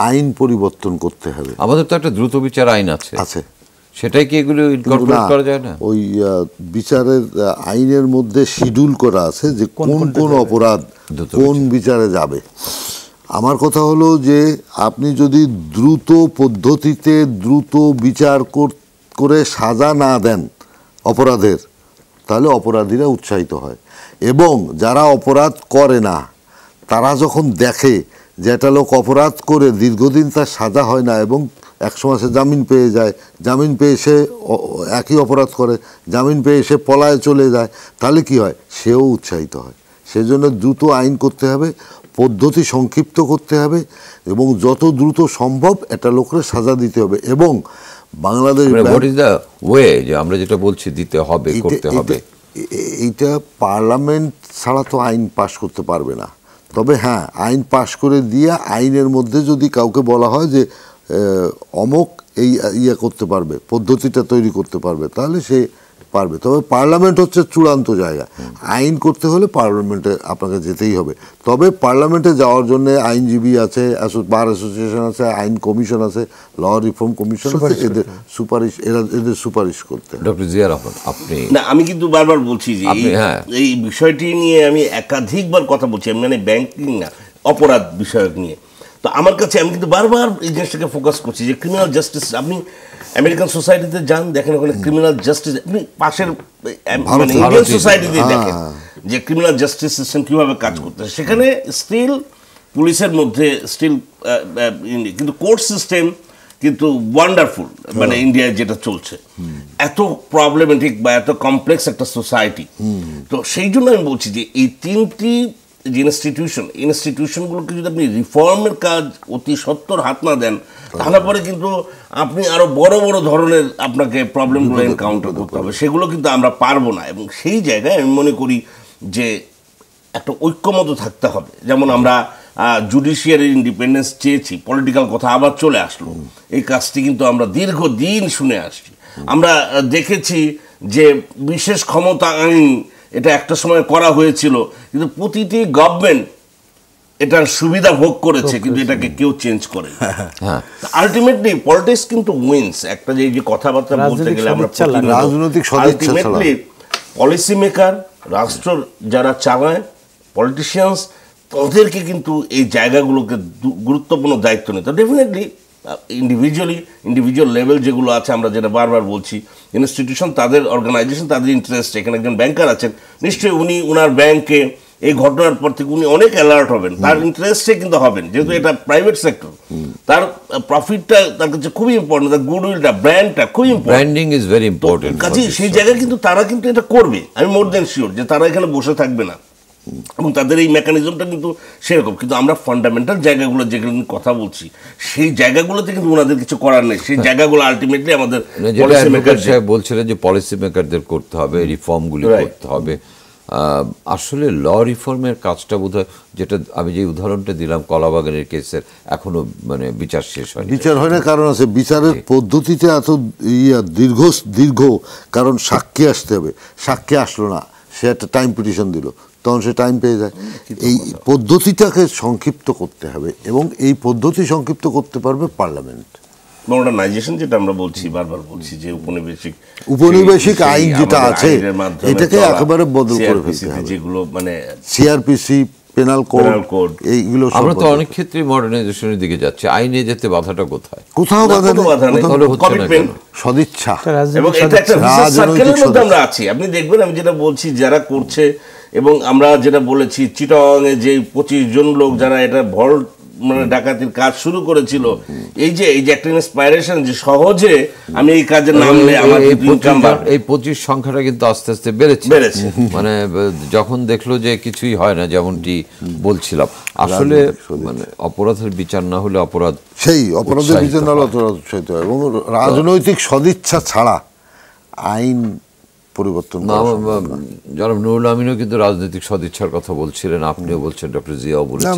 আইন পরিবর্তন করতে হবে। আমাদের তো একটা দ্রুত বিচার আইন আছে, সেটাই কি এগুলো ইনকর্পোরেট করা যায় না? ওই বিচারের আইনের মধ্যে শিডিউল করা আছে যে কোন কোন অপরাধ কোন বিচারে যাবে। আমার কথা হলো যে আপনি যদি দ্রুত পদ্ধতিতে দ্রুত বিচার করে সাজা না দেন অপরাধের, তাহলে অপরাধীরা উৎসাহিত হয়, এবং যারা অপরাধ করে না তারা যখন দেখে যে একটা লোক অপরাধ করে দীর্ঘদিন তার সাজা হয় না এবং একসময় সে জামিন পেয়ে যায়, জামিন পেয়ে সে একই অপরাধ করে, জামিন পেয়ে সে পলায়ে চলে যায়, তাহলে কি হয়, সেও উৎসাহিত হয়। সেজন্য দ্রুত আইন করতে হবে, পদ্ধতি সংক্ষিপ্ত করতে হবে, এবং যত দ্রুত সম্ভব একটা লোকের সাজা দিতে হবে। এবং বাংলাদেশ ওয়ে যে আমরা যেটা বলছি দিতে হবে, করতে হবে, এইটা পার্লামেন্ট ছাড়া তো আইন পাশ করতে পারবে না। তবে হ্যাঁ, আইন পাশ করে দিয়ে আইনের মধ্যে যদি কাউকে বলা হয় যে অমুক এই ইয়ে করতে পারবে, পদ্ধতিটা তৈরি করতে পারবে, তাহলে সে পারবে। তবে পার্লামেন্ট হচ্ছে চূড়ান্ত জায়গা। আইন করতে হলে পার্লামেন্টে আপনাকে যেতেই হবে। তবে পার্লামেন্টে যাওয়ার জন্য আইনজীবী আছে, বার অ্যাসোসিয়েশন আছে, আইন কমিশন আছে, ল রিফর্ম কমিশন আছে, এদের সুপারিশ করতে। ডক্টর জিয়া রহমান, আপনি? না, আমি কিন্তু বারবার বলছি যে এই বিষয়টি নিয়ে আমি একাধিকবার কথা বলছি, মানে ব্যাংকিং না, অপরাধ বিষয়ক নিয়ে, তো আমার কাছে আমি কিন্তু বারবার এই জিনিসটাকে ফোকাস করছি যে ক্রিমিনাল জাস্টিস, আপনি আমেরিকান সোসাইটিতে যান, দেখেন ওখানে ক্রিমিনাল জাস্টিস, আপনি পাশের মানে ইন্ডিয়ান সোসাইটিতে দেখেন যে ক্রিমিনাল জাস্টিস সিস্টেম কীভাবে কাজ করতেছে, সেখানে স্টিল পুলিশের মধ্যে স্টিল কিন্তু কোর্ট সিস্টেম কিন্তু ওয়ান্ডারফুল, মানে ইন্ডিয়ায় যেটা চলছে এত প্রবলেমেটিক বা এত কমপ্লেক্স একটা সোসাইটি। তো সেই জন্য আমি বলছি যে এই তিনটি যে ইনস্টিটিউশনগুলোকে যদি আপনি রিফর্মের কাজ অতি সত্বর হাত না দেন, তাহলে পরে কিন্তু আপনি আরো বড় বড় ধরনের আপনাকে প্রবলেমগুলো এনকাউন্টার করতে হবে, সেগুলো কিন্তু আমরা পারবো না। এবং সেই জায়গায় আমি মনে করি যে একটা ঐক্যমত থাকতে হবে। যেমন আমরা জুডিশিয়ারির ইন্ডিপেন্ডেন্স চেয়েছি, পলিটিক্যাল কথা আবার চলে আসলো, এই কাজটি কিন্তু আমরা দীর্ঘদিন শুনে আসছি। আমরা দেখেছি যে বিশেষ ক্ষমতা আইন এটা একটা সময় করা হয়েছিল, কিন্তু প্রতিটি গভর্নমেন্ট এটার সুবিধা ভোগ করেছে, কিন্তু এটাকে কেউ চেঞ্জ করে। আলটিমেটলি পলিটিক্স কিন্তু উইন্স। একটা যে কথাবার্তা বলতে গেলে আমরা রাজনৈতিক আলটিমেটলি পলিসি মেকার, রাষ্ট্র যারা চালায়, পলিটিশিয়ানস, তাদেরকে কিন্তু এই জায়গাগুলোকে গুরুত্বপূর্ণ দায়িত্ব নিতে। ডেফিনেটলি ইন্ডিভিজুয়াল লেভেল যেগুলো আছে, আমরা যেটা বারবার বলছি, ইনস্টিটিউশন তাদের অর্গানাইজেশন তাদের ইন্টারেস্ট। এখানে একজন ব্যাংকার আছেন, নিশ্চয়ই উনি ওনার ব্যাংকে এই ঘটনার পর থেকে উনি অনেক অ্যালার্ট হবেন, তার ইন্টারেস্টে কিন্তু হবেন, যেহেতু এটা প্রাইভেট সেক্টর, তার প্রফিটটা তার কাছে খুবই ইম্পর্টেন্ট, তার গুডউইলটা, ব্র্যান্ডটা খুবই important, branding is very important. কাজেই সেই জায়গায় কিন্তু তারা কিন্তু এটা করবে, আমি মোর দেন শিওর যে তারা এখানে বসে থাকবে না, এবং তাদের এই মেকানিজমটা কিন্তু সেরকম। কিন্তু আমরা ফান্ডামেন্টাল জায়গাগুলো যেগুলো কথা বলছি, সেই জায়গাগুলোতে কিন্তু ওনাদের কিছু করার নেই। সেই জায়গাগুলো আলটিমেটলি আমাদের পলিসি মেকার সাহেব বলছিলেন যে পলিসি মেকারদের করতে হবে, রিফর্মগুলি করতে হবে। আসলে ল রিফর্মের কাজটা বোধহয়, যেটা আমি যে উদাহরণটা দিলাম কলাবাগানের কেসের, এখনো মানে বিচার শেষ হয়নি। বিচার হয় না, কারণ আছে বিচারের পদ্ধতিতে এত দীর্ঘ, কারণ সাক্ষী আসতে হবে, সাক্ষী আসলো না, সে একটা টাইম পিটিশন দিল, তখন সে টাইম পেয়ে যায়। এই পদ্ধতিটাকে সংক্ষিপ্ত করতে হবে, এবং এই পদ্ধতি সংক্ষিপ্ত করতে পারবে পার্লামেন্ট। মডার্নাইজেশন যেটা আমরা বলছি, বারবার বলছি যে উপনিবেশিক আইন যেটা আছে এটাকে একেবারে বদল করে ফেলতে হবে, যেগুলো মানে সিআরপিসি, পেনাল কোড, এইগুলো। আমরা তো অনেক ক্ষেত্রে মডার্নাইজেশনের দিকে যাচ্ছি, আইনে যেতে বাধাটা কোথায়? কোথাও বাধা নেই, সদিচ্ছা, এবং এটা একটা ভিসাস সার্কেলের মধ্যে আমরা আছি। আপনি দেখবেন আমি যেটা বলছি, যারা করছে, এবং আমরা যেটা বলেছি চিটাং এ যে 25 জন লোক যারা এটা ভল্ট মানে ডাকাতির কাজ শুরু করেছিল, এই যে একটা ইন্সপাইরেশন যে সহজে আমি এই কাজের নামলে আমার ইনকাম বাড়বে, এই 25 সংখ্যাটা কিন্তু আস্তে আস্তে বেড়েছে। মানে যখন দেখলো যে কিছুই হয় না, যেমনটি বলছিলাম, আসলে মানে অপরাধের বিচার না হলে অপরাধের বিচার না হলে অপরাধ উৎসাহিত হয়, এবং রাজনৈতিক সদিচ্ছা ছাড়া আইন পরিবর্তন। জনাব নুরুল আমিনও কিন্তু রাজনৈতিক সদিচ্ছার কথা বলছিলেন, আপনিও বলছেন, ডক্টর জিয়াও বলছেন।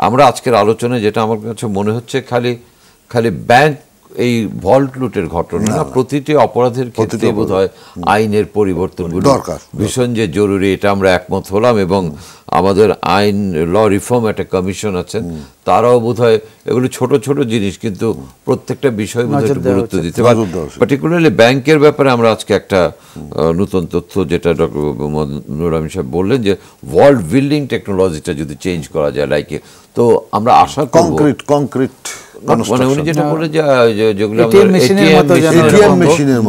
আমরা আজকের আলোচনায় যেটা আমার কাছে মনে হচ্ছে, খালি ব্যাংক এই ভল্ট লুটের ঘটনা না, প্রতিটি অপরাধের ক্ষেত্রে বোধহয় আইনের পরিবর্তনগুলো ভীষণ যে জরুরি, এটা আমরা একমত হলাম। এবং আমাদের আইন ল রিফর্ম একটা কমিশন আছেন, তারাও বোধহয় এগুলো ছোট ছোট জিনিস, কিন্তু প্রত্যেকটা বিষয় বোধহয় গুরুত্ব দিতে পারে। পার্টিকুলারলি ব্যাংকের ব্যাপারে আমরা আজকে একটা নতুন তথ্য, যেটা ডক্টর নুরুল আমিন সাহেব বললেন, যে ওয়ার্ল্ড বিল্ডিং টেকনোলজিটা যদি চেঞ্জ করা যায়, লাইক, তো আমরা আশা করব কংক্রিট, মানে উনি যেটা বলে যেগুলো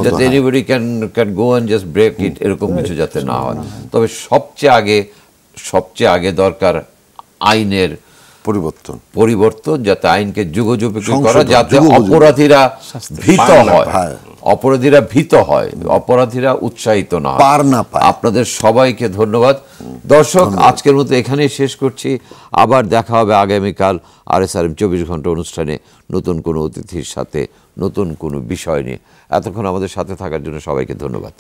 যাতে anybody can go and just break it, এরকম কিছু যাতে না হয়। তবে সবচেয়ে আগে দরকার আইনের পরিবর্তন, যাতে আইনকে যুগোপযোগী করা, যাতে অপরাধীরা ভীত হয়, অপরাধীরা উৎসাহিত না হয়। আপনাদের সবাইকে ধন্যবাদ। দর্শক, আজকের মতো এখানেই শেষ করছি। আবার দেখা হবে আগামীকাল RSRM 24 ঘন্টা অনুষ্ঠানে নতুন কোনো অতিথির সাথে, নতুন কোনো বিষয় নিয়ে। এতক্ষণ আমাদের সাথে থাকার জন্য সবাইকে ধন্যবাদ।